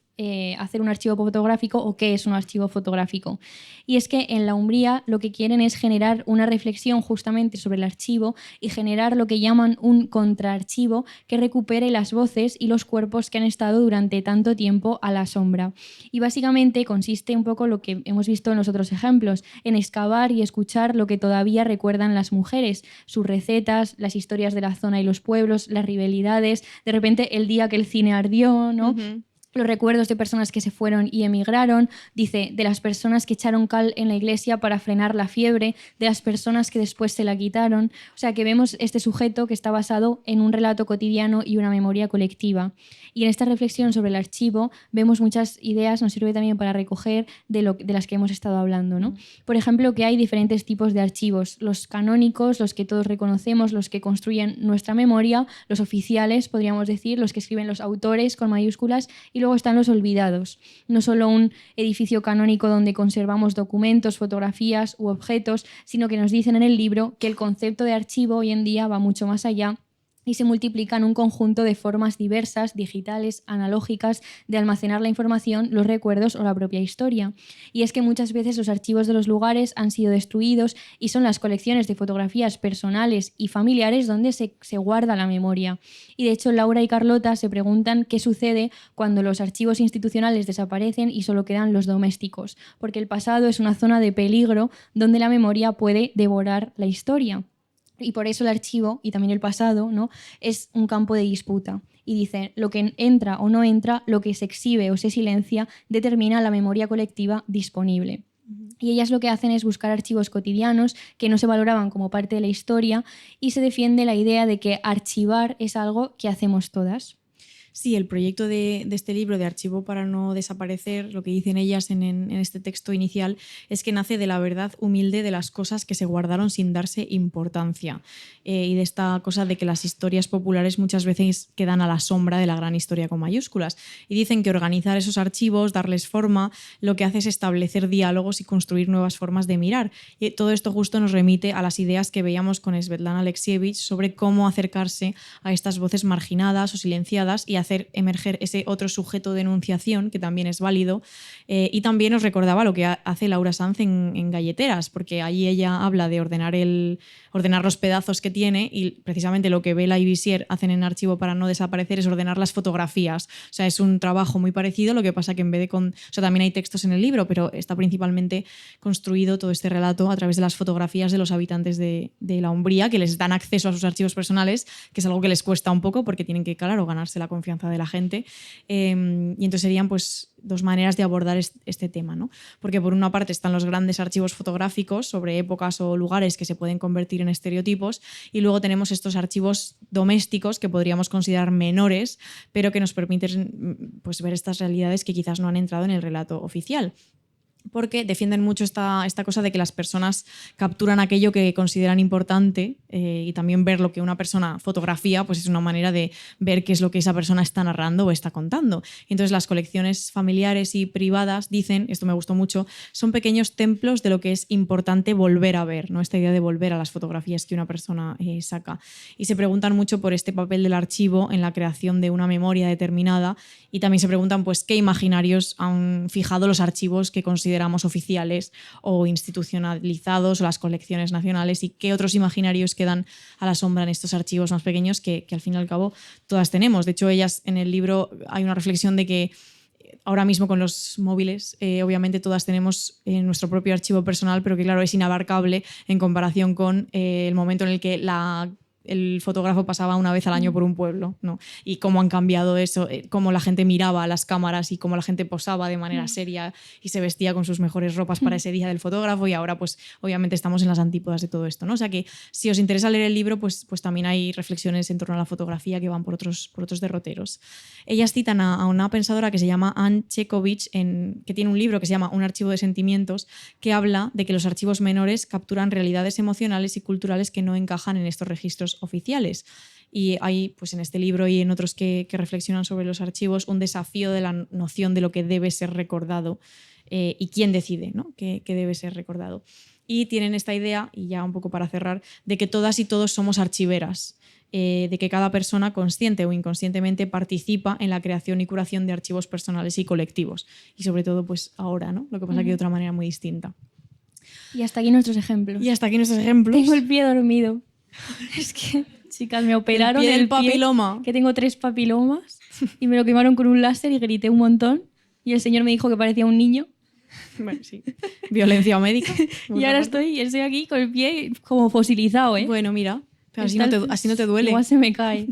hacer un archivo fotográfico o qué es un archivo fotográfico. Y es que en La Umbría lo que quieren es generar una reflexión justamente sobre el archivo y generar lo que llaman un contraarchivo que recupere las voces y los cuerpos que han estado durante tanto tiempo a la sombra. Y básicamente consiste un poco lo que hemos visto en los otros ejemplos, en excavar y escuchar lo que todavía recuerdan las mujeres, sus recetas, las historias de la zona y los pueblos, las rivalidades, de repente el día que el cine ardió, ¿no? Los recuerdos de personas que se fueron y emigraron, dice, de las personas que echaron cal en la iglesia para frenar la fiebre, de las personas que después se la quitaron. O sea, que vemos este sujeto que está basado en un relato cotidiano y una memoria colectiva. Y en esta reflexión sobre el archivo vemos muchas ideas, nos sirve también para recoger de las que hemos estado hablando, ¿no? Por ejemplo, que hay diferentes tipos de archivos, los canónicos, los que todos reconocemos, los que construyen nuestra memoria, los oficiales, podríamos decir, los que escriben los autores con mayúsculas, y luego están los olvidados. No solo un edificio canónico donde conservamos documentos, fotografías u objetos, sino que nos dicen en el libro que el concepto de archivo hoy en día va mucho más allá y se multiplican un conjunto de formas diversas, digitales, analógicas, de almacenar la información, los recuerdos o la propia historia. Y es que muchas veces los archivos de los lugares han sido destruidos y son las colecciones de fotografías personales y familiares donde se guarda la memoria. Y de hecho, Laura y Carlota se preguntan qué sucede cuando los archivos institucionales desaparecen y solo quedan los domésticos, porque el pasado es una zona de peligro donde la memoria puede devorar la historia. Y por eso el archivo, y también el pasado, ¿no?, es un campo de disputa. Y dice, lo que entra o no entra, lo que se exhibe o se silencia, determina la memoria colectiva disponible. Y ellas lo que hacen es buscar archivos cotidianos que no se valoraban como parte de la historia, y se defiende la idea de que archivar es algo que hacemos todas. Sí, el proyecto de este libro de Archivo para no desaparecer, lo que dicen ellas en este texto inicial, es que nace de la verdad humilde de las cosas que se guardaron sin darse importancia, y de esta cosa de que las historias populares muchas veces quedan a la sombra de la gran historia con mayúsculas. Y dicen que organizar esos archivos, darles forma, lo que hace es establecer diálogos y construir nuevas formas de mirar. Y todo esto justo nos remite a las ideas que veíamos con Svetlana Alexievich sobre cómo acercarse a estas voces marginadas o silenciadas y hacer emerger ese otro sujeto de enunciación que también es válido. Y también nos recordaba lo que hace Laura Sanz en Galleteras, porque allí ella habla de ordenar los pedazos que tiene, y precisamente lo que Vela y Visier hacen en Archivo para no desaparecer es ordenar las fotografías. O sea, es un trabajo muy parecido, lo que pasa que en vez de o sea, también hay textos en el libro, pero está principalmente construido todo este relato a través de las fotografías de los habitantes de La Umbría, que les dan acceso a sus archivos personales, que es algo que les cuesta un poco porque tienen que, claro, ganarse la confianza de la gente. Y entonces serían pues dos maneras de abordar este tema, ¿no? Porque por una parte están los grandes archivos fotográficos sobre épocas o lugares que se pueden convertir en estereotipos, y luego tenemos estos archivos domésticos que podríamos considerar menores, pero que nos permiten pues ver estas realidades que quizás no han entrado en el relato oficial. porque defienden mucho esta cosa de que las personas capturan aquello que consideran importante y también ver lo que una persona fotografía pues es una manera de ver qué es lo que esa persona está narrando o está contando. Y entonces las colecciones familiares y privadas dicen, esto me gustó mucho, son pequeños templos de lo que es importante volver a ver, ¿no? Esta idea de volver a las fotografías que una persona saca. Y se preguntan mucho por este papel del archivo en la creación de una memoria determinada y también se preguntan pues qué imaginarios han fijado los archivos que consideramos oficiales o institucionalizados o las colecciones nacionales y qué otros imaginarios quedan a la sombra en estos archivos más pequeños que al fin y al cabo todas tenemos. De hecho, ellas en el libro hay una reflexión de que ahora mismo con los móviles obviamente todas tenemos nuestro propio archivo personal, pero que claro es inabarcable en comparación con el momento en el que el fotógrafo pasaba una vez al año por un pueblo, ¿no? Y cómo han cambiado eso, cómo la gente miraba a las cámaras y cómo la gente posaba de manera seria y se vestía con sus mejores ropas para ese día del fotógrafo y ahora pues obviamente estamos en las antípodas de todo esto, ¿no? O sea que si os interesa leer el libro pues también hay reflexiones en torno a la fotografía que van por otros derroteros. Ellas citan a una pensadora que se llama Anne Chekovich, que tiene un libro que se llama Un archivo de sentimientos, que habla de que los archivos menores capturan realidades emocionales y culturales que no encajan en estos registros oficiales. Y hay pues en este libro y en otros que reflexionan sobre los archivos un desafío de la noción de lo que debe ser recordado y quién decide, ¿no? que debe ser recordado. Y tienen esta idea, y ya un poco para cerrar, de que todas y todos somos archiveras, de que cada persona consciente o inconscientemente participa en la creación y curación de archivos personales y colectivos. Y sobre todo pues ahora, ¿no? Lo que pasa que de otra manera muy distinta. Y hasta aquí nuestros ejemplos. Y hasta aquí nuestros ejemplos. Tengo el pie dormido. Es que, chicas, me operaron el papiloma. Que tengo 3 papilomas y me lo quemaron con un láser y grité un montón y el señor me dijo que parecía un niño. Bueno, sí. Violencia médica. Y ahora estoy aquí con el pie como fosilizado, ¿eh? Bueno, mira, pero así no te duele. Igual se me cae.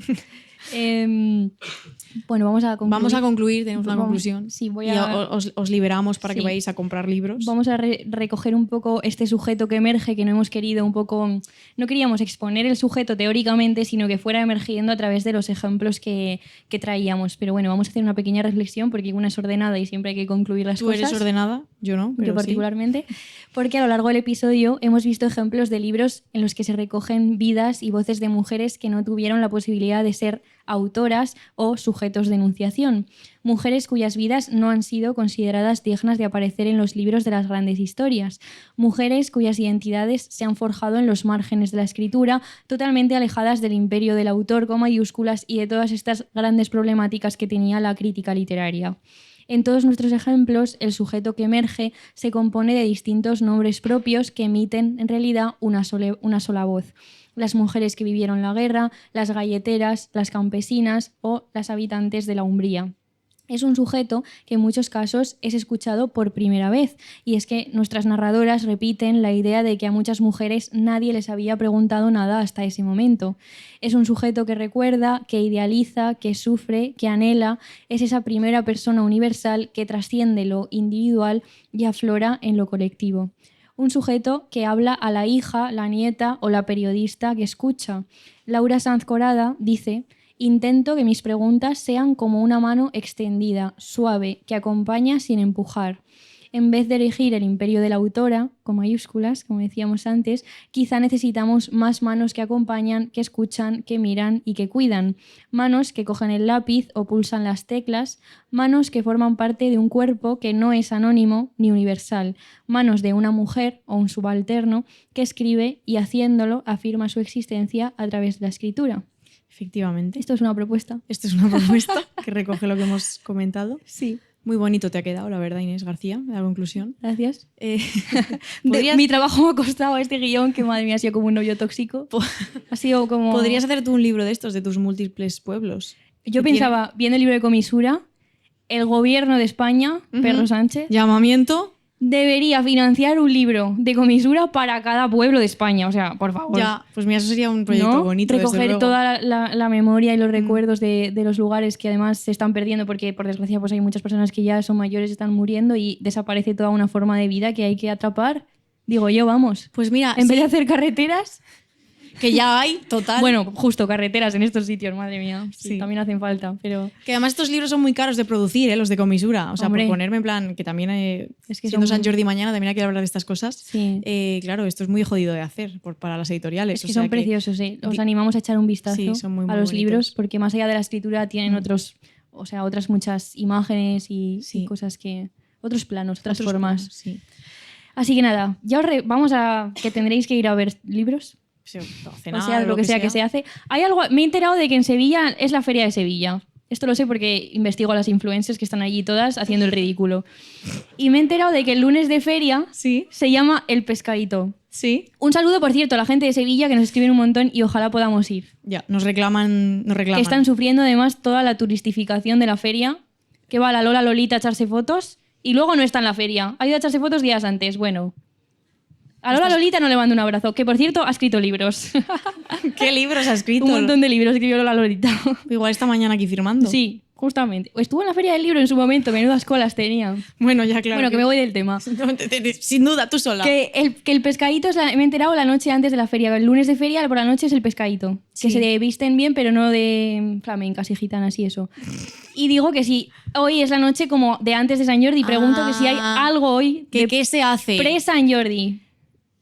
Bueno, vamos a concluir. Vamos a concluir, tenemos una conclusión. Sí, y os liberamos para que vayáis a comprar libros. Vamos a recoger un poco este sujeto que emerge, que no hemos querido un poco... No queríamos exponer el sujeto teóricamente, sino que fuera emergiendo a través de los ejemplos que traíamos. Pero bueno, vamos a hacer una pequeña reflexión, porque una es ordenada y siempre hay que concluir las cosas. ¿Tú eres ordenada? Yo no, pero yo particularmente. Sí. Porque a lo largo del episodio hemos visto ejemplos de libros en los que se recogen vidas y voces de mujeres que no tuvieron la posibilidad de ser autoras o sujetos de enunciación. Mujeres cuyas vidas no han sido consideradas dignas de aparecer en los libros de las grandes historias. Mujeres cuyas identidades se han forjado en los márgenes de la escritura, totalmente alejadas del imperio del autor con mayúsculas y de todas estas grandes problemáticas que tenía la crítica literaria. En todos nuestros ejemplos, el sujeto que emerge se compone de distintos nombres propios que emiten en realidad una sola voz. Las mujeres que vivieron la guerra, las galleteras, las campesinas o las habitantes de la Umbría. Es un sujeto que en muchos casos es escuchado por primera vez, y es que nuestras narradoras repiten la idea de que a muchas mujeres nadie les había preguntado nada hasta ese momento. Es un sujeto que recuerda, que idealiza, que sufre, que anhela, es esa primera persona universal que trasciende lo individual y aflora en lo colectivo. Un sujeto que habla a la hija, la nieta o la periodista que escucha. Laura Sanz Corada dice: intento que mis preguntas sean como una mano extendida, suave, que acompaña sin empujar. En vez de erigir el imperio de la autora, con mayúsculas, como decíamos antes, quizá necesitamos más manos que acompañan, que escuchan, que miran y que cuidan. Manos que cogen el lápiz o pulsan las teclas. Manos que forman parte de un cuerpo que no es anónimo ni universal. Manos de una mujer o un subalterno que escribe y haciéndolo afirma su existencia a través de la escritura. Efectivamente. Esto es una propuesta. Esto es una propuesta que recoge lo que hemos comentado. Sí. Muy bonito te ha quedado, la verdad, Inés García, la conclusión. Gracias. Mi trabajo me ha costado este guión, que madre mía, ha sido como un novio tóxico. Ha sido como... Podrías hacer tú un libro de estos, de tus múltiples pueblos. Yo pensaba, viendo el libro de comisura, el gobierno de España, Pedro Sánchez... Llamamiento... debería financiar un libro de comisura para cada pueblo de España. O sea, por favor. Ya, pues mira, eso sería un proyecto, ¿no? Bonito. Recoger toda la memoria y los recuerdos de los lugares que además se están perdiendo, porque por desgracia pues hay muchas personas que ya son mayores y están muriendo y desaparece toda una forma de vida que hay que atrapar. Digo yo, vamos. Pues mira, en vez de hacer carreteras... que ya hay, total. Bueno, justo carreteras en estos sitios, madre mía. Sí, Sí. también hacen falta, pero... Que además estos libros son muy caros de producir, los de comisura. O sea, Hombre. por ponerme en plan, que también, Es que siendo son- San Jordi mañana, también hay que hablar de estas cosas. Sí. Claro, esto es muy jodido de hacer para las editoriales. Es que o sea son preciosos, Os animamos a echar un vistazo Sí, son muy, muy a los bonitos. libros, porque más allá de la escritura tienen otros, o sea, otras muchas imágenes y Sí. cosas que... Otros planos, otras Otros formas. planos, sí. Así que nada, ya vamos a... que tendréis que ir a ver libros. Sí, o cenar, O sea, lo que sea que se hace. Hay algo... Me he enterado de que en Sevilla es la Feria de Sevilla. Esto lo sé porque investigo a las influencers que están allí todas haciendo el ridículo. Y me he enterado de que el lunes de feria Sí, se llama El Pescadito. sí. Un saludo, por cierto, a la gente de Sevilla que nos escriben un montón y ojalá podamos ir. Ya, nos reclaman. Que están sufriendo además toda la turistificación de la feria, que va la Lola Lolita a echarse fotos y luego no está en la feria. Ha ido a echarse fotos días antes. Bueno. A Lola Lolita no le mando un abrazo, que por cierto ha escrito libros. ¿Qué libros ha escrito? Un montón de libros escribió Lola Lolita. Igual esta mañana aquí firmando. Sí, justamente. Estuvo en la feria del libro en su momento, menudas colas tenía. Bueno, ya claro. Bueno, que me voy del tema. No, sin duda, tú sola. Que el pescadito, me he enterado la noche antes de la feria. El lunes de feria, por la noche es el pescadito. Que Sí. se visten bien, pero no de flamencas y gitanas y eso. Y digo que si hoy es la noche como de antes de San Jordi, pregunto que si hay algo hoy de ¿Qué se hace? pre-San Jordi.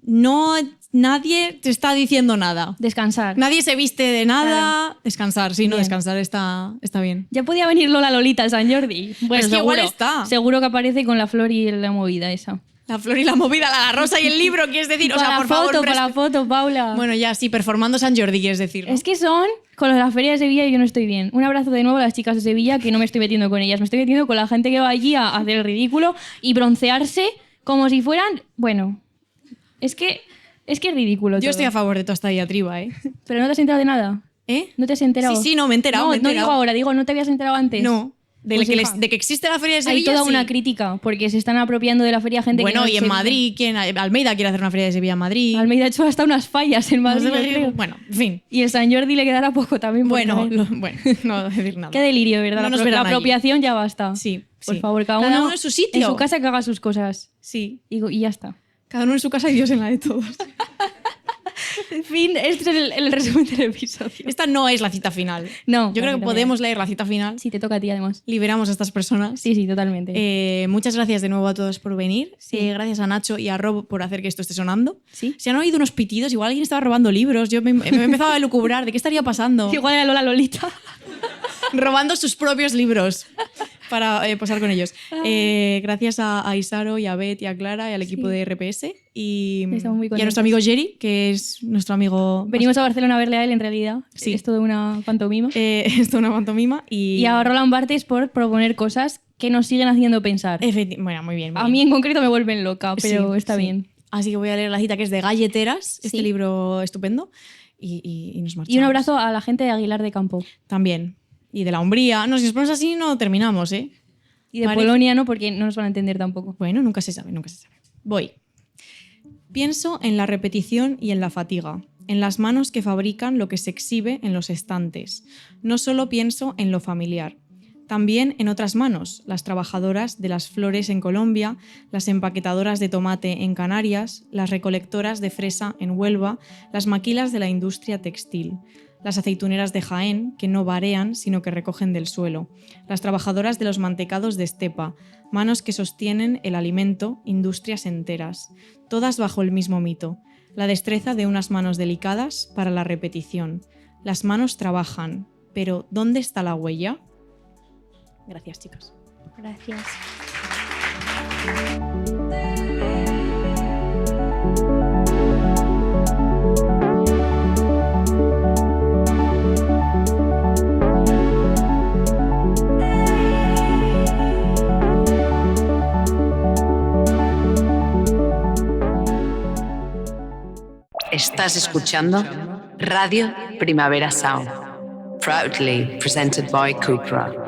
No, nadie te está diciendo nada. Descansar. Nadie se viste de nada. Claro. Descansar, sí, no, Bien. descansar está bien. Ya podía venir Lola Lolita al San Jordi. Bueno, Es que seguro, igual está. Seguro que aparece con la flor y la movida esa. La flor y la movida, la rosa y el libro, quieres decir. O sea, Para por la favor, foto, para la foto, Paula. Bueno, ya sí, performando San Jordi, quieres decir. ¿no? Es que son con la feria de Sevilla y yo no estoy bien. Un abrazo de nuevo a las chicas de Sevilla, que no me estoy metiendo con ellas. Me estoy metiendo con la gente que va allí a hacer el ridículo y broncearse como si fueran... Bueno, es que es ridículo Yo todo. estoy a favor de toda esta diatriba, ¿eh? Pero no te has enterado de nada. ¿Eh? ¿No te has enterado? Sí, no, me he enterado. No, me he no enterado. digo ahora, digo, ¿no te habías enterado antes? No. Pues, hija, De que existe la Feria de hay Sevilla. toda sí. una crítica, porque se están apropiando de la feria gente que Bueno, no y es en sevillana. Madrid, Almeida quiere hacer una Feria de Sevilla en Madrid. Almeida ha hecho hasta unas fallas en Madrid, yo creo. Bueno, en fin. Y el San Jordi le quedará poco también. por Bueno, traer. bueno, no voy a decir nada. Qué delirio, ¿verdad? No La nos verán allí. apropiación ya basta. Sí, Por sí. favor, cada Cada uno uno en su sitio. En su casa que haga sus cosas. Sí. Y ya está. Cada uno en su casa y Dios en la de todos. En fin, este es el resumen del episodio. Esta no es la cita final. No, Yo la creo que cita podemos leer la cita final. Sí, te toca a ti además. Liberamos a estas personas. Sí, sí, totalmente. Muchas gracias de nuevo a todos por venir. Sí. Gracias a Nacho y a Rob por hacer que esto esté sonando. Sí. Se han oído unos pitidos, igual alguien estaba robando libros. Yo me he empezado a lucubrar de qué estaría pasando. Igual era Lola Lolita. Robando sus propios libros para posar con ellos. Gracias a Isaro y a Beth y a Clara y al equipo de RPS y Estamos muy a nuestro amigo Jerry, que es nuestro amigo... Venimos a Barcelona a verle a él en realidad. Sí. Es todo una pantomima. es toda una pantomima Y a Roland Barthes por proponer cosas que nos siguen haciendo pensar. Bueno, muy bien. muy A bien. mí en concreto me vuelven loca, pero Sí, está sí. bien. Así que voy a leer la cita que es de Galleteras, este Sí. libro estupendo, y nos marchamos. Y un abrazo a la gente de Aguilar de Campo. También. Y de la Umbría. No, si nos ponemos así no terminamos, ¿eh? Y de Vale. Polonia no, porque no nos van a entender tampoco. Bueno, nunca se sabe, nunca se sabe. Voy. Pienso en la repetición y en la fatiga, en las manos que fabrican lo que se exhibe en los estantes. No solo pienso en lo familiar, también en otras manos, las trabajadoras de las flores en Colombia, las empaquetadoras de tomate en Canarias, las recolectoras de fresa en Huelva, las maquilas de la industria textil, las aceituneras de Jaén, que no varean, sino que recogen del suelo, las trabajadoras de los mantecados de estepa, manos que sostienen el alimento, industrias enteras, todas bajo el mismo mito, la destreza de unas manos delicadas para la repetición. Las manos trabajan, pero ¿dónde está la huella? Gracias, chicas. Gracias. Estás escuchando Radio Primavera Sound, proudly presented by Cupra.